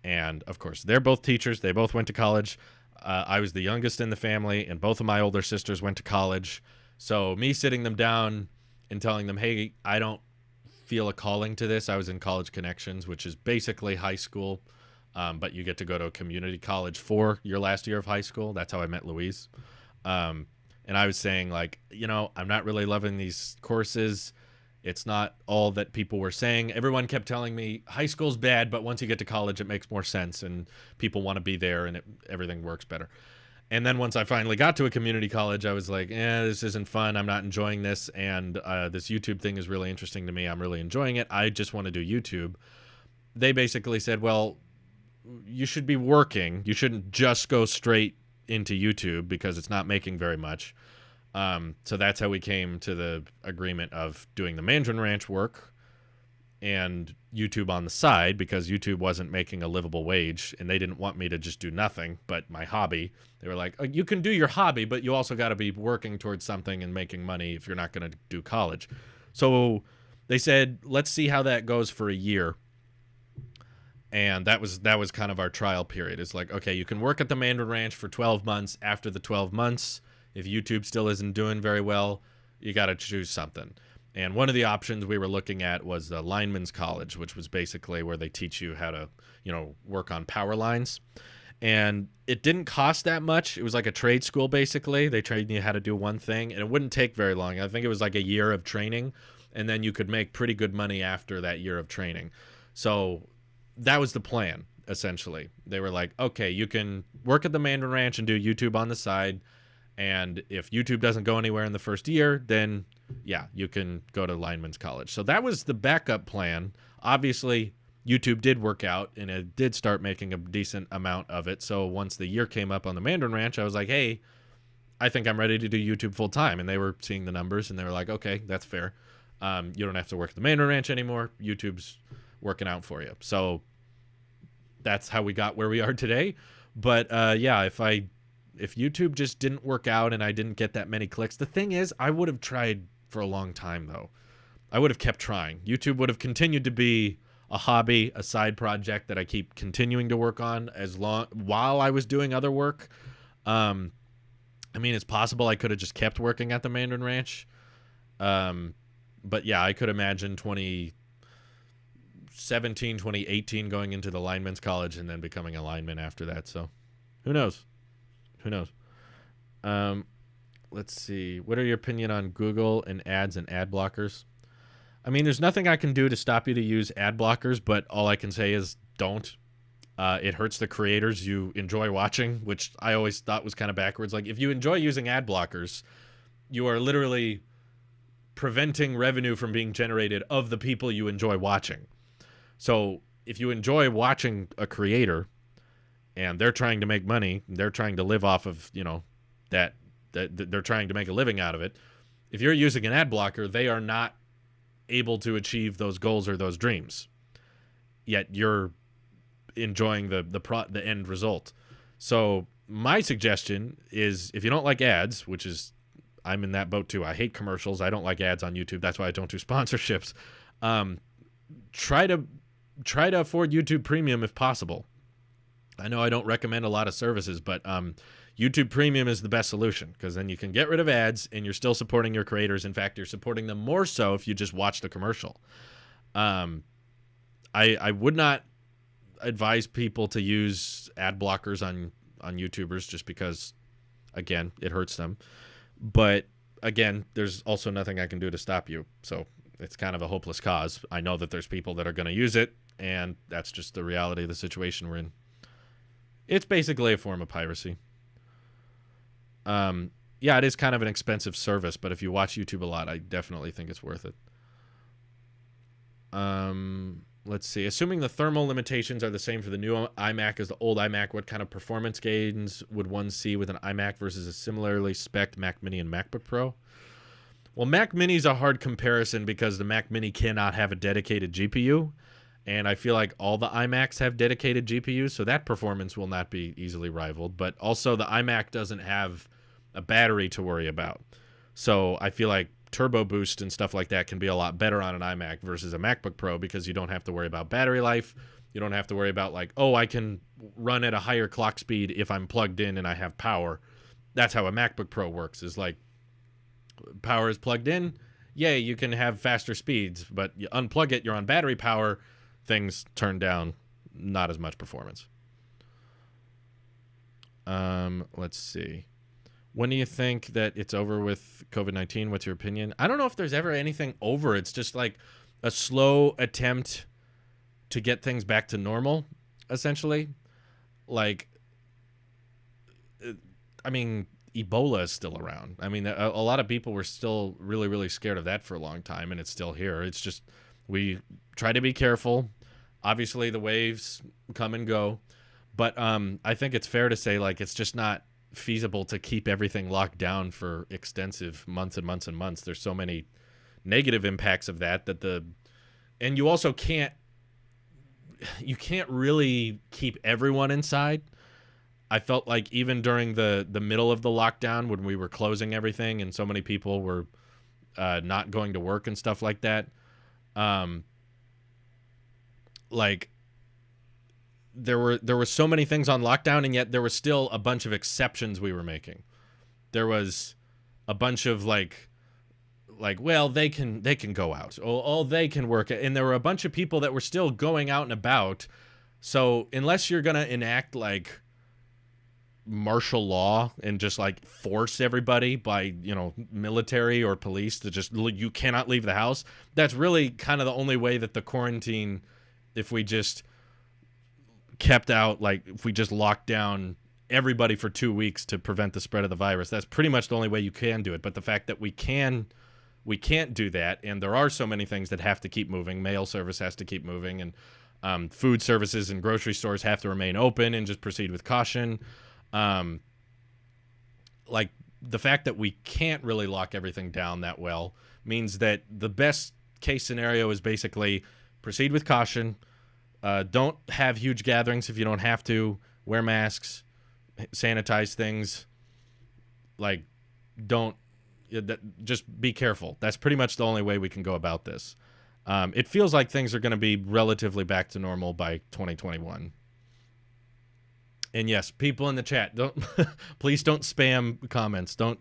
And of course, they're both teachers. They both went to college. I was the youngest in the family, and both of my older sisters went to college. So me sitting them down and telling them, hey, I don't feel a calling to this. I was in College Connections, which is basically high school, but you get to go to a community college for your last year of high school. That's how I met Louise. And I was saying, like, I'm not really loving these courses. It's not all that people were saying. Everyone kept telling me high school's bad, but once you get to college, it makes more sense and people want to be there and everything works better. And then once I finally got to a community college, I was like, this isn't fun. I'm not enjoying this. And this YouTube thing is really interesting to me. I'm really enjoying it. I just want to do YouTube. They basically said, well, you should be working. You shouldn't just go straight into YouTube because it's not making very much. So that's how we came to the agreement of doing the Mandarin Ranch work and YouTube on the side, because YouTube wasn't making a livable wage and they didn't want me to just do nothing but my hobby. They were like, you can do your hobby, but you also got to be working towards something and making money if you're not going to do college. So they said, let's see how that goes for a year. And that was kind of our trial period. It's like, okay, you can work at the Mandarin Ranch for 12 months. After the 12 months, if YouTube still isn't doing very well, you got to choose something. And one of the options we were looking at was the lineman's college, which was basically where they teach you how to, work on power lines. And it didn't cost that much. It was like a trade school, basically. They trained you how to do one thing, and it wouldn't take very long. I think it was like a year of training, and then you could make pretty good money after that year of training. So that was the plan, essentially. They were like, okay, you can work at the Mandarin Ranch and do YouTube on the side, and if YouTube doesn't go anywhere in the first year, then yeah, you can go to lineman's college. So that was the backup plan. Obviously, YouTube did work out, and it did start making a decent amount of it. So once the year came up on the Mandarin Ranch, I was like, hey, I think I'm ready to do YouTube full time. And they were seeing the numbers, and they were like, okay, that's fair. You don't have to work at the Mandarin Ranch anymore. YouTube's working out for you. So that's how we got where we are today. But yeah, if YouTube just didn't work out and I didn't get that many clicks, the thing is, I would have tried for a long time, though. I would have kept trying. YouTube would have continued to be a hobby, a side project that I keep continuing to work on while I was doing other work. I mean, it's possible I could have just kept working at the Mandarin Ranch. But yeah, I could imagine 2017, 2018 going into the lineman's college and then becoming a lineman after that. So who knows? Let's see. What are your opinion on Google and ads and ad blockers? I mean, there's nothing I can do to stop you to use ad blockers, but all I can say is don't. It hurts the creators you enjoy watching, which I always thought was kind of backwards. Like, if you enjoy using ad blockers, you are literally preventing revenue from being generated of the people you enjoy watching. So if you enjoy watching a creator and they're trying to make money, they're trying to live off of, that they're trying to make a living out of it. If you're using an ad blocker, they are not able to achieve those goals or those dreams. Yet you're enjoying the end result. So my suggestion is, if you don't like ads, which is, I'm in that boat too. I hate commercials. I don't like ads on YouTube. That's why I don't do sponsorships. Try to afford YouTube Premium if possible. I know I don't recommend a lot of services, but YouTube Premium is the best solution, because then you can get rid of ads and you're still supporting your creators. In fact, you're supporting them more so if you just watch the commercial. I would not advise people to use ad blockers on YouTubers, just because, again, it hurts them. But again, there's also nothing I can do to stop you. So it's kind of a hopeless cause. I know that there's people that are going to use it, and that's just the reality of the situation we're in. It's basically a form of piracy. Yeah, it is kind of an expensive service, but if you watch YouTube a lot, I definitely think it's worth it. Let's see. Assuming the thermal limitations are the same for the new iMac as the old iMac, what kind of performance gains would one see with an iMac versus a similarly spec'd Mac Mini and MacBook Pro? Well, Mac Mini is a hard comparison because the Mac Mini cannot have a dedicated GPU, and I feel like all the iMacs have dedicated GPUs, so that performance will not be easily rivaled. But also, the iMac doesn't have a battery to worry about. So I feel like turbo boost and stuff like that can be a lot better on an iMac versus a MacBook Pro, because you don't have to worry about battery life. You don't have to worry about like, oh, I can run at a higher clock speed if I'm plugged in and I have power. That's how a MacBook Pro works, is like power is plugged in. Yay, you can have faster speeds, but you unplug it, you're on battery power, things turn down, not as much performance. Let's see. When do you think that it's over with COVID-19? What's your opinion? I don't know if there's ever anything over. It's just like a slow attempt to get things back to normal, essentially. Like, I mean, Ebola is still around. I mean, a lot of people were still really, really scared of that for a long time, and it's still here. It's just, we try to be careful. Obviously, the waves come and go. But I think it's fair to say, like, it's just not feasible to keep everything locked down for extensive months and months and months. There's so many negative impacts of that and you also can't really keep everyone inside. I felt like even during the middle of the lockdown, when we were closing everything and so many people were not going to work and stuff like that, like there were so many things on lockdown, and yet there was still a bunch of exceptions we were making. There was a bunch of like, well, they can go out. Oh, they can work. And there were a bunch of people that were still going out and about. So unless you're going to enact like martial law and just like force everybody by, military or police to just, you cannot leave the house, that's really kind of the only way that the quarantine, if we just kept out, like if we just locked down everybody for 2 weeks to prevent the spread of the virus, that's pretty much the only way you can do it. But the fact that we can't do that, and there are so many things that have to keep moving. Mail service has to keep moving, and food services and grocery stores have to remain open and just proceed with caution. Like the fact that we can't really lock everything down that well means that the best case scenario is basically proceed with caution. Don't have huge gatherings if you don't have to. Wear masks, sanitize things. Like, just be careful. That's pretty much the only way we can go about this. It feels like things are going to be relatively back to normal by 2021. And yes, people in the chat, please don't spam comments. Don't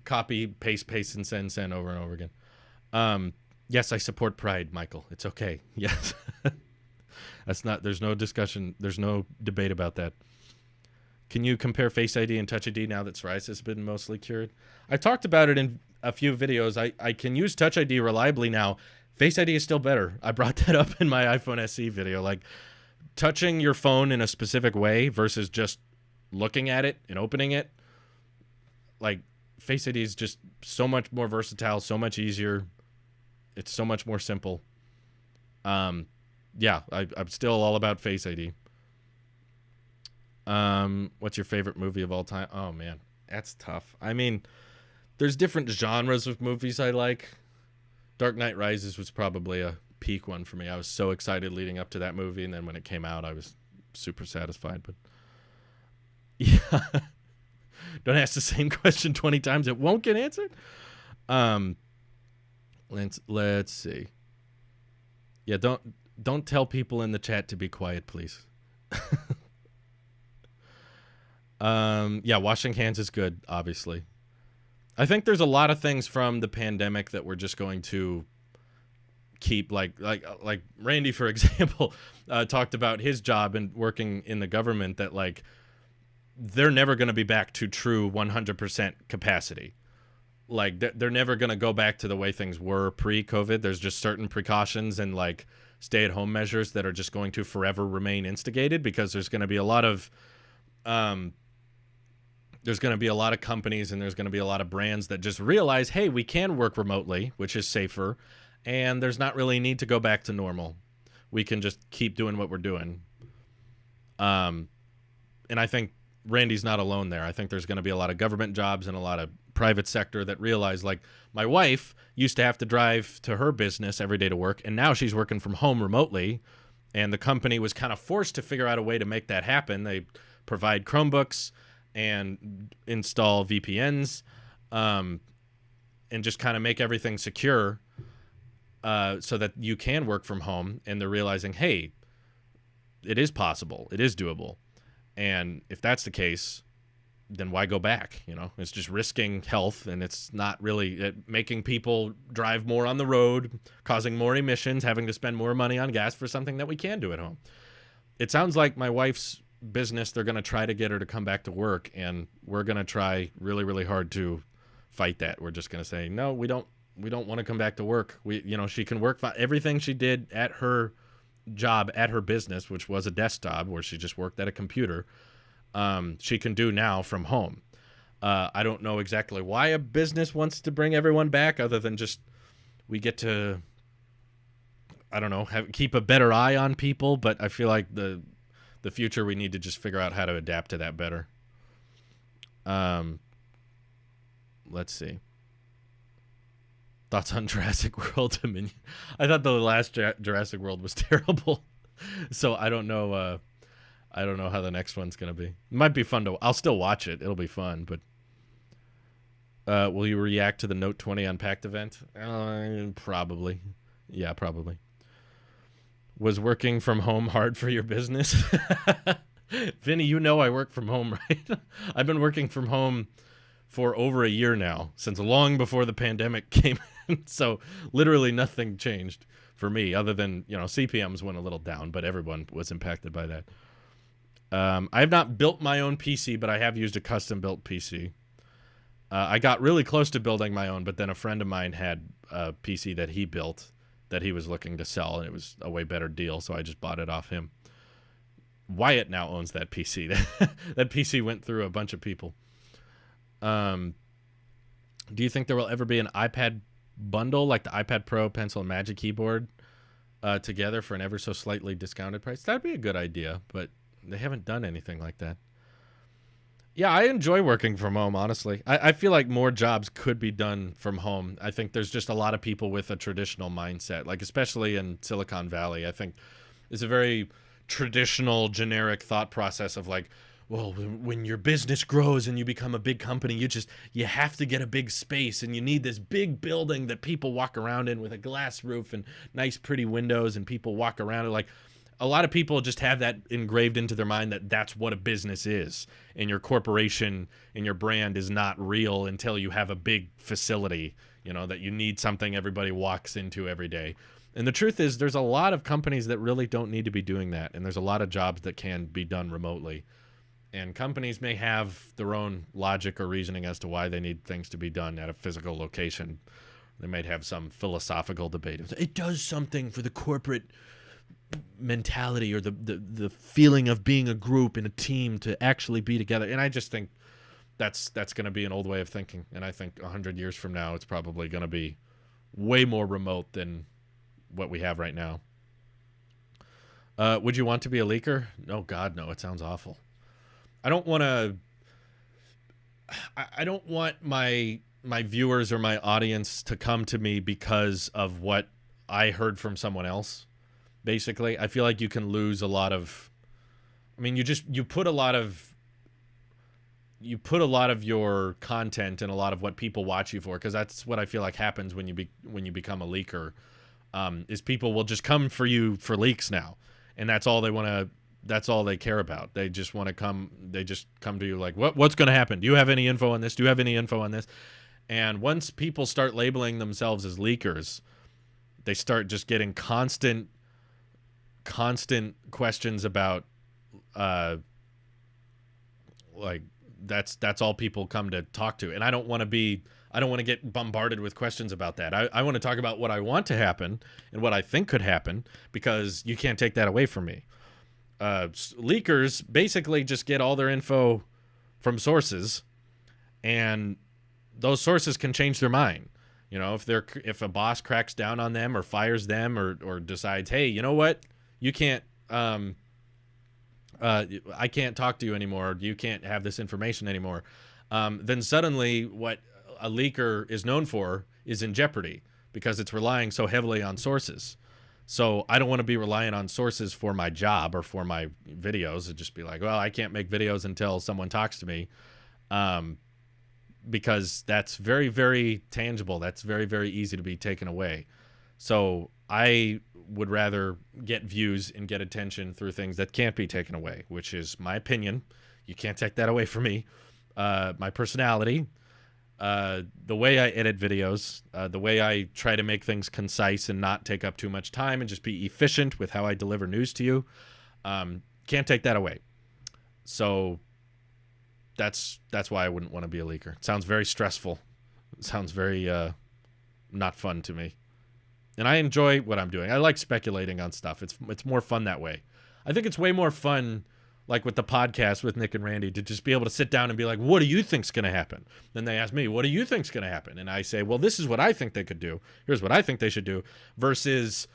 copy, paste, and send over and over again. Yes, I support Pride, Michael. It's okay. Yes. There's no discussion. There's no debate about that. Can you compare Face ID and Touch ID now that psoriasis has been mostly cured? I talked about it in a few videos. I can use Touch ID reliably now. Face ID is still better. I brought that up in my iPhone SE video. Like, touching your phone in a specific way versus just looking at it and opening it. Like, Face ID is just so much more versatile, so much easier. It's so much more simple. Yeah, I'm still all about Face ID. What's your favorite movie of all time? Oh, man, that's tough. I mean, there's different genres of movies I like. Dark Knight Rises was probably a peak one for me. I was so excited leading up to that movie, and then when it came out, I was super satisfied. But yeah, don't ask the same question 20 times. It won't get answered. Let's see. Yeah, don't tell people in the chat to be quiet, please. Yeah, washing hands is good, obviously. I think there's a lot of things from the pandemic that we're just going to keep, like Randy, for example, talked about his job and working in the government, that like they're never going to be back to true 100% capacity. Like they're never going to go back to the way things were pre-COVID. There's just certain precautions and like stay-at-home measures that are just going to forever remain instigated, because there's going to be a lot of companies and there's going to be a lot of brands that just realize, hey, we can work remotely, which is safer, and there's not really need to go back to normal. We can just keep doing what we're doing. And I think Randy's not alone there. I think there's going to be a lot of government jobs and a lot of private sector that realize, like, my wife used to have to drive to her business every day to work, and now she's working from home remotely, and the company was kind of forced to figure out a way to make that happen. They provide Chromebooks and install VPNs, and just kind of make everything secure, so that you can work from home, and they're realizing, hey, it is possible, it is doable. And if that's the case, then why go back? It's just risking health, and it's not really making people drive more on the road, causing more emissions, having to spend more money on gas for something that we can do at home. It sounds like my wife's business, they're going to try to get her to come back to work, and we're going to try really, really hard to fight that. We're just going to say, no, we don't want to come back to work. She can work everything she did at her job, at her business, which was a desktop where she just worked at a computer. She can do now from home. I don't know exactly why a business wants to bring everyone back, other than just we get to, I don't know, keep a better eye on people. But I feel like the future, we need to just figure out how to adapt to that better. Let's see. Thoughts on Jurassic World Dominion? I thought the last Jurassic World was terrible, so I don't know. I don't know how the next one's gonna be. It might be fun I'll still watch it. It'll be fun, but will you react to the Note 20 Unpacked event? Probably. Yeah, probably. Was working from home hard for your business? Vinny, I work from home, right? I've been working from home for over a year now, since long before the pandemic came in. So literally nothing changed for me, other than, CPMs went a little down, but everyone was impacted by that. I have not built my own PC, but I have used a custom-built PC. I got really close to building my own, but then a friend of mine had a PC that he built that he was looking to sell, and it was a way better deal, so I just bought it off him. Wyatt now owns that PC. That PC went through a bunch of people. Do you think there will ever be an iPad bundle like the iPad Pro, Pencil, and Magic Keyboard together for an ever so slightly discounted price? That'd be a good idea, but they haven't done anything like that. Yeah, I enjoy working from home, honestly. I feel like more jobs could be done from home. I think there's just a lot of people with a traditional mindset, like especially in Silicon Valley. I think it's a very traditional, generic thought process of like, well, when your business grows and you become a big company, you have to get a big space, and you need this big building that people walk around in with a glass roof and nice pretty windows, and people walk around it. Like, a lot of people just have that engraved into their mind that that's what a business is, and your corporation and your brand is not real until you have a big facility, that you need something everybody walks into every day. And the truth is, there's a lot of companies that really don't need to be doing that, and there's a lot of jobs that can be done remotely. And companies may have their own logic or reasoning as to why they need things to be done at a physical location. They might have some philosophical debate. It does something for the corporate mentality, or the feeling of being a group and a team to actually be together. And I just think that's going to be an old way of thinking. And I think 100 years from now, it's probably going to be way more remote than what we have right now. Would you want to be a leaker? No, God, no. It sounds awful. I don't want my viewers or my audience to come to me because of what I heard from someone else. Basically, I feel like you can lose a lot of, you put a lot of your content and a lot of what people watch you for, because that's what I feel like happens when you become a leaker, is people will just come for you for leaks now, and that's all they care about. They just come to you like, what's going to happen? Do you have any info on this? Do you have any info on this? And once people start labeling themselves as leakers, they start just getting constant questions about, like, that's all people come to talk to. And I don't want to get bombarded with questions about that. I want to talk about what I want to happen and what I think could happen, because you can't take that away from me. Leakers basically just get all their info from sources, and those sources can change their mind. If a boss cracks down on them or fires them or decides, hey, you know what, you can't, I can't talk to you anymore, you can't have this information anymore, then suddenly what a leaker is known for is in jeopardy, because it's relying so heavily on sources. So I don't want to be relying on sources for my job or for my videos. It'd just be like, well, I can't make videos until someone talks to me. because that's very, very tangible. That's very, very easy to be taken away. So I would rather get views and get attention through things that can't be taken away, which is my opinion. You can't take that away from me. My personality, the way I edit videos, the way I try to make things concise and not take up too much time and just be efficient with how I deliver news to you. Can't take that away. So that's why I wouldn't want to be a leaker. It sounds very stressful. It sounds very not fun to me. And I enjoy what I'm doing. I like speculating on stuff. It's more fun that way. I think it's way more fun, like with the podcast with Nick and Randy, to just be able to sit down and be like, what do you think's going to happen? Then they ask me, what do you think's going to happen? And I say, well, this is what I think they could do. Here's what I think they should do. Versus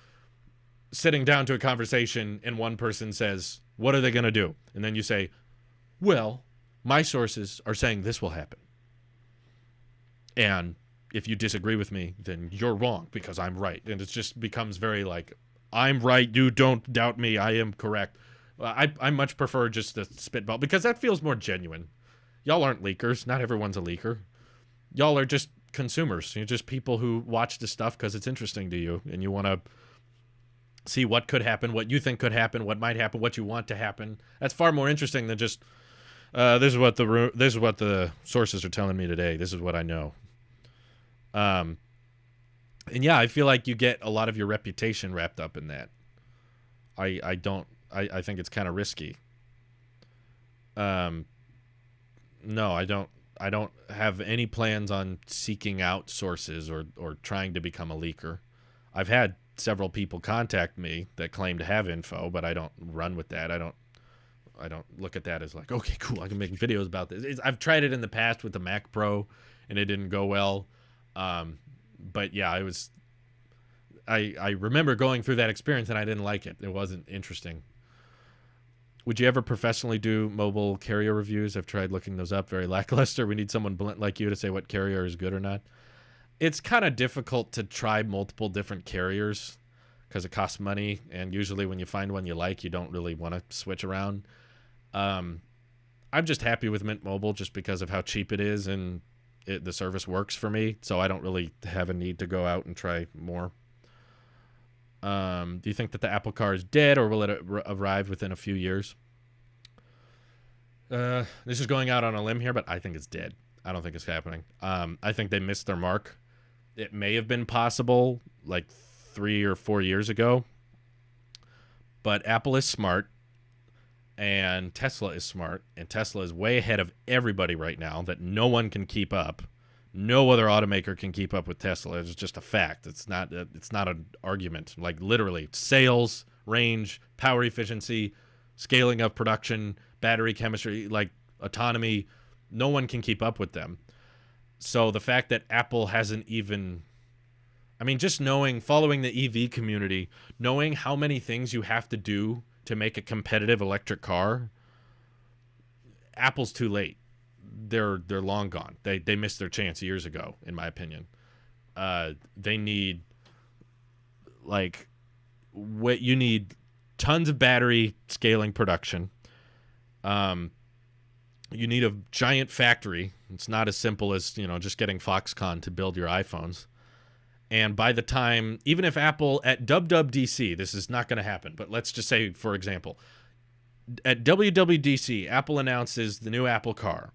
sitting down to a conversation and one person says, what are they going to do? And then you say, well, my sources are saying this will happen. And if you disagree with me, then you're wrong because I'm right. And it just becomes very like, I'm right, you don't doubt me, I am correct. I much prefer just the spitball because that feels more genuine. Y'all aren't leakers. Not everyone's a leaker. Y'all are just consumers. You're just people who watch the stuff because it's interesting to you and you want to see what could happen, what you think could happen, what might happen, what you want to happen. That's far more interesting than just this is what the sources are telling me today. This is what I know. And yeah, I feel like you get a lot of your reputation wrapped up in that. I think it's kind of risky. No, I don't have any plans on seeking out sources or trying to become a leaker. I've had several people contact me that claim to have info, but I don't run with that. I don't look at that as like, okay, cool, I can make videos about this. I've tried it in the past with the Mac Pro and it didn't go well. But yeah, I remember going through that experience and I didn't like it. It wasn't interesting. Would you ever professionally do mobile carrier reviews? I've tried looking those up. Very lackluster. We need someone blunt like you to say what carrier is good or not. It's kind of difficult to try multiple different carriers because it costs money. And usually when you find one you like, you don't really want to switch around. I'm just happy with Mint Mobile just because of how cheap it is and the service works for me. So I don't really have a need to go out and try more. Do you think that the Apple car is dead or will it arrive within a few years? This is going out on a limb here, but I think it's dead. I don't think it's happening. I think they missed their mark. It may have been possible like 3 or 4 years ago, but Apple is smart and Tesla is smart, and Tesla is way ahead of everybody right now that no one can keep up. No other automaker can keep up with Tesla. It's just a fact. It's not an argument. Like literally, sales, range, power efficiency, scaling of production, battery chemistry, like autonomy, no one can keep up with them. So the fact that Apple hasn't even, I mean, just following the EV community, knowing how many things you have to do to make a competitive electric car, Apple's too late. They're long gone. They missed their chance years ago, in my opinion. They need you need tons of battery scaling production. You need a giant factory. It's not as simple as, just getting Foxconn to build your iPhones. And by the time, even if Apple at WWDC, this is not going to happen, but let's just say, for example, at WWDC, Apple announces the new Apple car.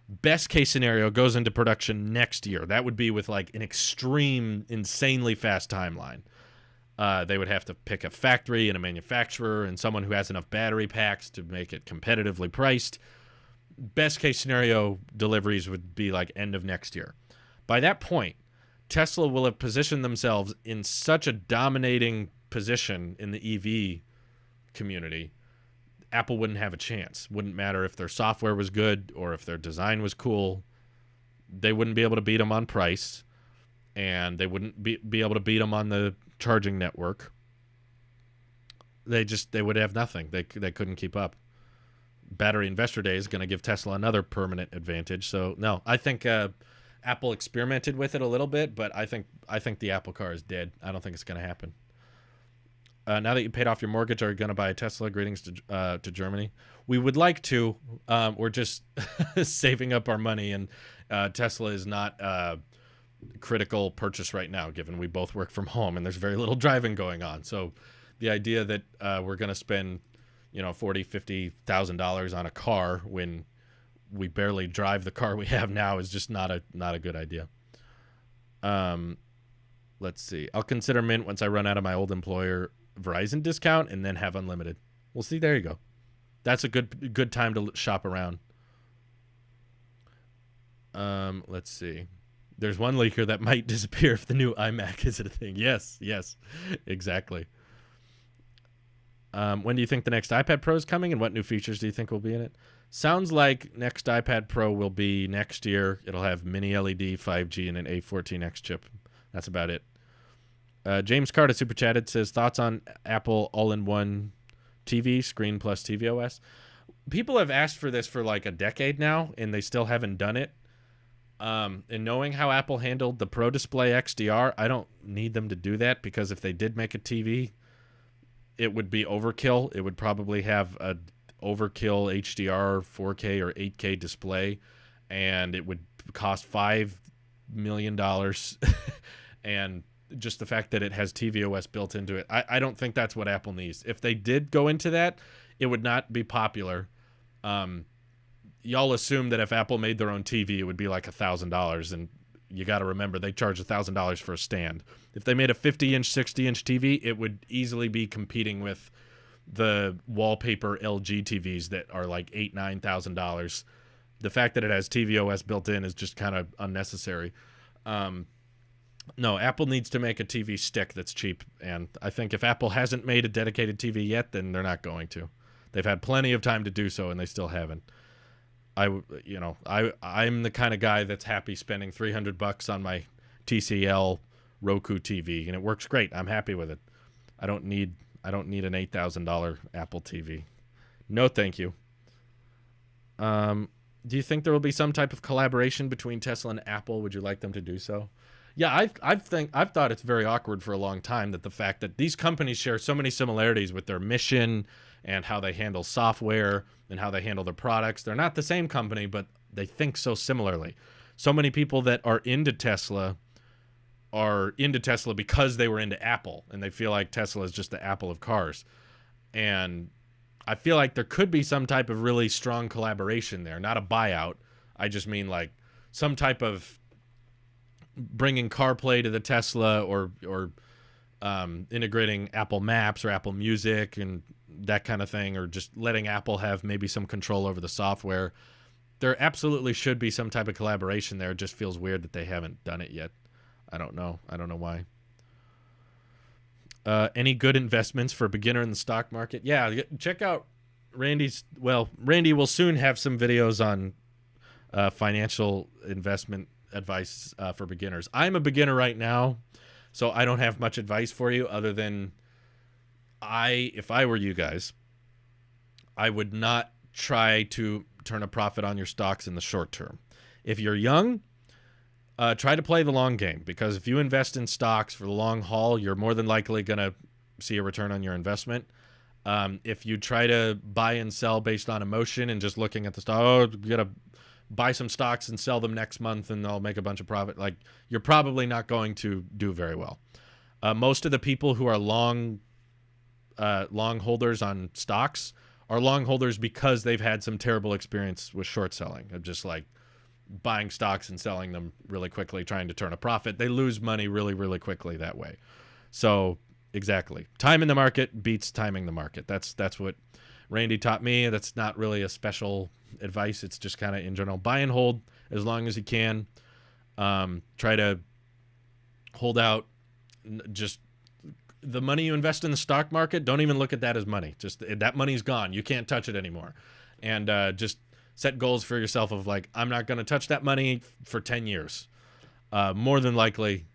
Best case scenario goes into production next year. That would be with like an extreme, insanely fast timeline. They would have to pick a factory and a manufacturer and someone who has enough battery packs to make it competitively priced. Best case scenario deliveries would be like end of next year. By that point, Tesla will have positioned themselves in such a dominating position in the EV community, Apple wouldn't have a chance. Wouldn't matter if their software was good or if their design was cool. They wouldn't be able to beat them on price, and they wouldn't be able to beat them on the charging network. They would have nothing. They couldn't keep up. Battery Investor Day is going to give Tesla another permanent advantage. So no, I think Apple experimented with it a little bit, but I think the Apple car is dead. I don't think it's going to happen. Now that you paid off your mortgage, are you going to buy a Tesla? Greetings to Germany. We would like to. We're just saving up our money, and Tesla is not a critical purchase right now, given we both work from home and there's very little driving going on. So the idea that we're going to spend, $40,000-$50,000 on a car when we barely drive the car we have now is just not a good idea. Let's see. I'll consider Mint once I run out of my old employer Verizon discount and then have unlimited. We'll see. There you go. That's a good time to shop around. Let's see. There's one leaker that might disappear if the new iMac isn't a thing. Yes, exactly. When do you think the next iPad Pro is coming, and what new features do you think will be in it? Sounds like next iPad Pro will be next year. It'll have mini LED, 5G, and an A14X chip. That's about it. James Carter super chatted, says thoughts on Apple all-in-one TV, screen plus tvOS. People have asked for this for like a decade now, and they still haven't done it. And knowing how Apple handled the Pro Display XDR, I don't need them to do that, because if they did make a TV, it would be overkill. It would probably have a overkill HDR 4K or 8K display, and it would cost $5 million. And just the fact that it has tvOS built into it, I don't think that's what Apple needs. If they did go into that, it would not be popular. Y'all assume that if Apple made their own TV, it would be like $1,000, and you got to remember they charge $1,000 for a stand. If they made a 50-inch, 60-inch TV, it would easily be competing with the wallpaper LG TVs that are like $8,000-$9,000. The fact that it has tvOS built in is just kind of unnecessary. No, Apple needs to make a TV stick that's cheap, and I think if Apple hasn't made a dedicated TV yet, then they're not going to. They've had plenty of time to do so, and they still haven't. I'm the kind of guy that's happy spending $300 on my TCL Roku TV, and it works great. I'm happy with it. I don't need an $8,000 Apple TV. No, thank you. Do you think there will be some type of collaboration between Tesla and Apple? Would you like them to do so? Yeah, I've thought it's very awkward for a long time that the fact that these companies share so many similarities with their mission and how they handle software and how they handle their products. They're not the same company, but they think so similarly. So many people that are into Tesla because they were into Apple, and they feel like Tesla is just the Apple of cars. And I feel like there could be some type of really strong collaboration there, not a buyout. I just mean like some type of bringing CarPlay to the Tesla, or integrating Apple Maps or Apple Music and that kind of thing, or just letting Apple have maybe some control over the software. There absolutely should be some type of collaboration there. It just feels weird that they haven't done it yet. I don't know why. Any good investments for a beginner in the stock market? Yeah, check out Randy's. Well, Randy will soon have some videos on financial investment advice for beginners. I'm a beginner right now, so I don't have much advice for you other than if I were you guys, I would not try to turn a profit on your stocks in the short term. If you're young, try to play the long game, because if you invest in stocks for the long haul, you're more than likely going to see a return on your investment. If you try to buy and sell based on emotion and just looking at the stock, you got to buy some stocks and sell them next month and they'll make a bunch of profit, like, you're probably not going to do very well. Most of the people who are long holders on stocks are long holders because they've had some terrible experience with short selling, of just like buying stocks and selling them really quickly, trying to turn a profit. They lose money really, really quickly that way. So exactly, time in the market beats timing the market. That's what Randy taught me. That's not really a special advice. It's just kind of in general. Buy and hold as long as you can. Try to hold out. Just the money you invest in the stock market, don't even look at that as money. Just that money's gone. You can't touch it anymore. And just set goals for yourself of like, I'm not going to touch that money for 10 years. More than likely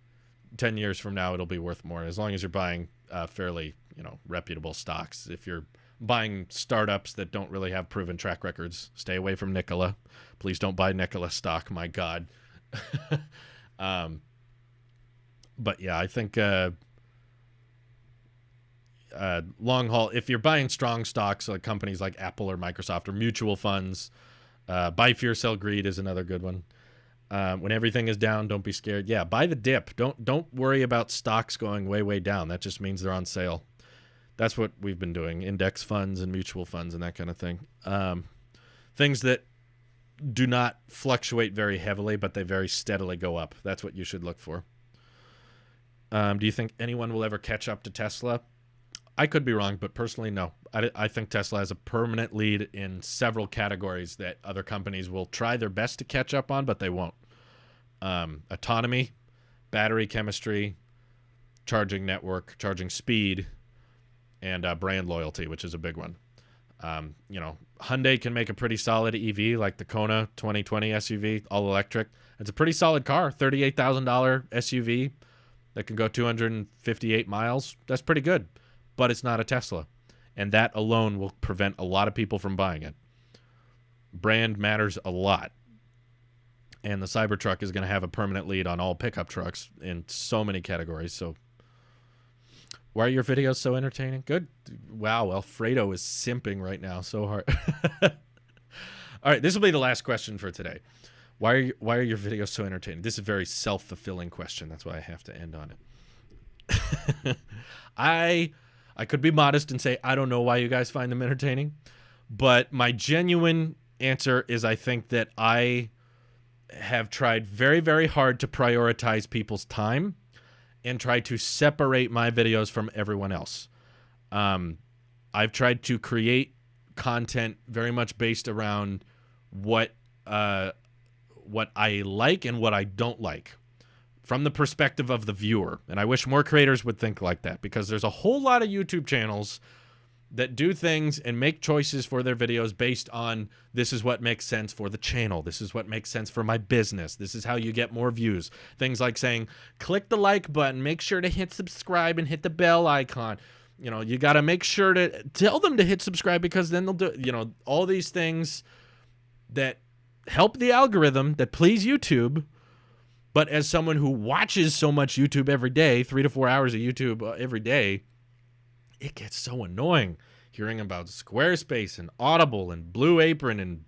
10 years from now, it'll be worth more, as long as you're buying fairly, reputable stocks. If you're buying startups that don't really have proven track records, stay away from Nikola. Please don't buy Nikola stock. My God. But yeah, I think long haul, if you're buying strong stocks like companies like Apple or Microsoft or mutual funds, buy fear, sell greed is another good one. When everything is down, don't be scared. Yeah, buy the dip. Don't worry about stocks going way down. That just means they're on sale. That's what we've been doing. Index funds and mutual funds and that kind of thing. Things that do not fluctuate very heavily, but they very steadily go up. That's what you should look for. Do you think anyone will ever catch up to Tesla? I could be wrong, but personally, no. I think Tesla has a permanent lead in several categories that other companies will try their best to catch up on, but they won't. Autonomy, battery chemistry, charging network, charging speed, and brand loyalty, which is a big one. Hyundai can make a pretty solid EV, like the Kona 2020 SUV, all electric. It's a pretty solid car, $38,000 SUV that can go 258 miles. That's pretty good, but it's not a Tesla. And that alone will prevent a lot of people from buying it. Brand matters a lot. And the Cybertruck is going to have a permanent lead on all pickup trucks in so many categories. So why are your videos so entertaining? Good. Wow, Alfredo is simping right now so hard. All right, this will be the last question for today. Why are your videos so entertaining? This is a very self-fulfilling question. That's why I have to end on it. I could be modest and say I don't know why you guys find them entertaining, but my genuine answer is I think that I have tried very, very hard to prioritize people's time and try to separate my videos from everyone else. I've tried to create content very much based around what I like and what I don't like from the perspective of the viewer. And I wish more creators would think like that, because there's a whole lot of YouTube channels that do things and make choices for their videos based on this is what makes sense for the channel. This is what makes sense for my business. This is how you get more views. Things like saying, click the like button, make sure to hit subscribe and hit the bell icon. You got to make sure to tell them to hit subscribe, because then they'll do, all these things that help the algorithm, that please YouTube. But as someone who watches so much YouTube every day, 3 to 4 hours of YouTube every day, it gets so annoying hearing about Squarespace and Audible and Blue Apron and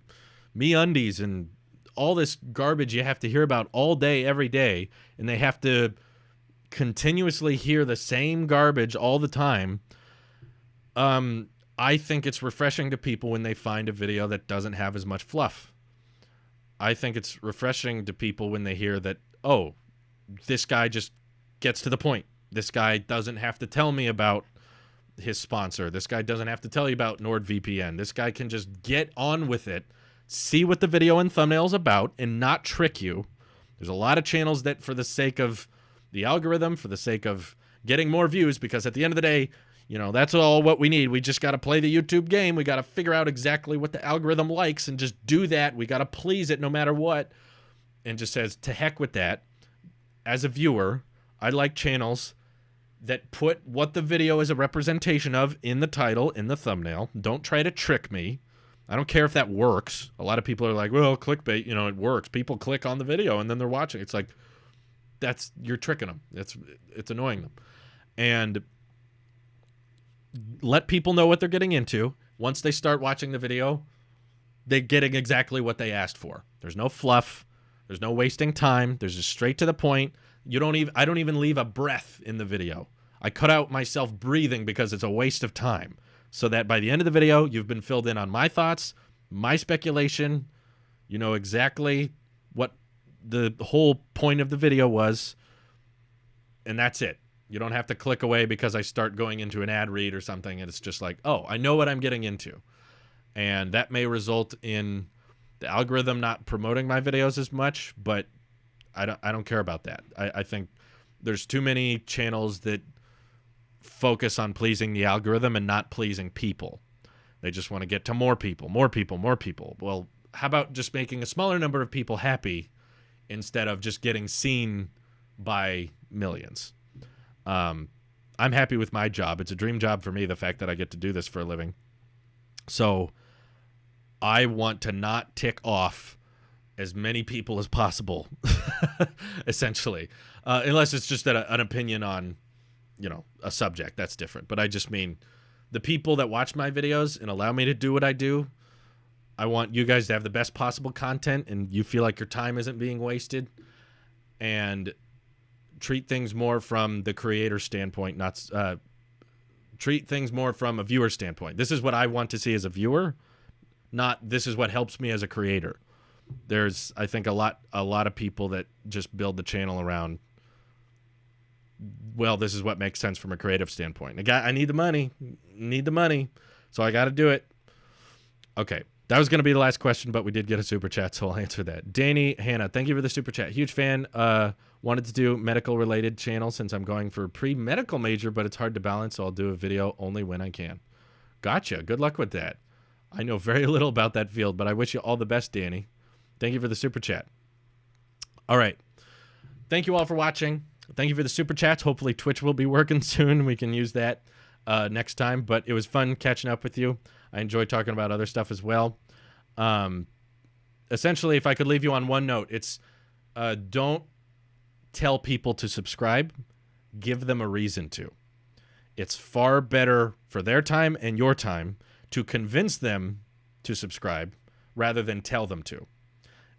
MeUndies and all this garbage you have to hear about all day, every day, and they have to continuously hear the same garbage all the time. I think it's refreshing to people when they find a video that doesn't have as much fluff. I think it's refreshing to people when they hear that, oh, this guy just gets to the point. This guy doesn't have to tell me about his sponsor. This guy doesn't have to tell you about NordVPN. This guy can just get on with it, see what the video and thumbnail is about, and not trick you. There's a lot of channels that, for the sake of the algorithm, for the sake of getting more views, because at the end of the day, that's all what we need. We just got to play the YouTube game. We got to figure out exactly what the algorithm likes and just do that. We got to please it no matter what. And just says, to heck with that. As a viewer, I like channels that put what the video is a representation of in the title, in the thumbnail. Don't try to trick me. I don't care if that works. A lot of people are like, well, clickbait, it works. People click on the video and then they're watching. It's like, you're tricking them. It's annoying them. And let people know what they're getting into. Once they start watching the video, they're getting exactly what they asked for. There's no fluff. There's no wasting time. There's just straight to the point. I don't even leave a breath in the video. I cut out myself breathing because it's a waste of time. So that by the end of the video, you've been filled in on my thoughts, my speculation. You know exactly what the whole point of the video was. And that's it. You don't have to click away because I start going into an ad read or something, and it's just like, oh, I know what I'm getting into. And that may result in the algorithm not promoting my videos as much, but I don't care about that. I think there's too many channels that focus on pleasing the algorithm and not pleasing people. They just want to get to more people. Well, how about just making a smaller number of people happy instead of just getting seen by millions? I'm happy with my job. It's a dream job for me, the fact that I get to do this for a living. So I want to not tick off as many people as possible, essentially, unless it's just an opinion on a subject. That's different. But I just mean the people that watch my videos and allow me to do what I do, I want you guys to have the best possible content and you feel like your time isn't being wasted, and treat things more from the creator standpoint, not treat things more from a viewer standpoint. This is what I want to see as a viewer, not this is what helps me as a creator. There's, I think, a lot of people that just build the channel around, well, this is what makes sense from a creative standpoint. I need the money, so I got to do it. Okay, that was going to be the last question, but we did get a super chat, so I'll answer that. Danny Hannah, thank you for the super chat. Huge fan. Wanted to do medical-related channel since I'm going for pre-medical major, but it's hard to balance, so I'll do a video only when I can. Gotcha. Good luck with that. I know very little about that field, but I wish you all the best, Danny. Thank you for the super chat. All right. Thank you all for watching. Thank you for the super chats. Hopefully Twitch will be working soon. We can use that next time, but it was fun catching up with you. I enjoyed talking about other stuff as well. Essentially, if I could leave you on one note, it's don't tell people to subscribe. Give them a reason to. It's far better for their time and your time to convince them to subscribe rather than tell them to.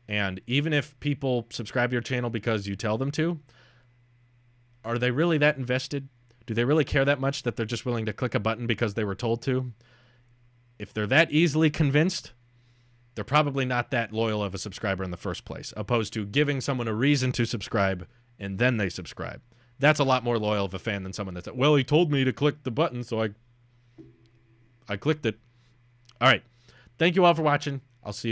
And even if people subscribe to your channel because you tell them to, are they really that invested? Do they really care that much that they're just willing to click a button because they were told to? If they're that easily convinced, they're probably not that loyal of a subscriber in the first place, opposed to giving someone a reason to subscribe and then they subscribe. That's a lot more loyal of a fan than someone that's, well, he told me to click the button, so I clicked it. All right. Thank you all for watching. I'll see you.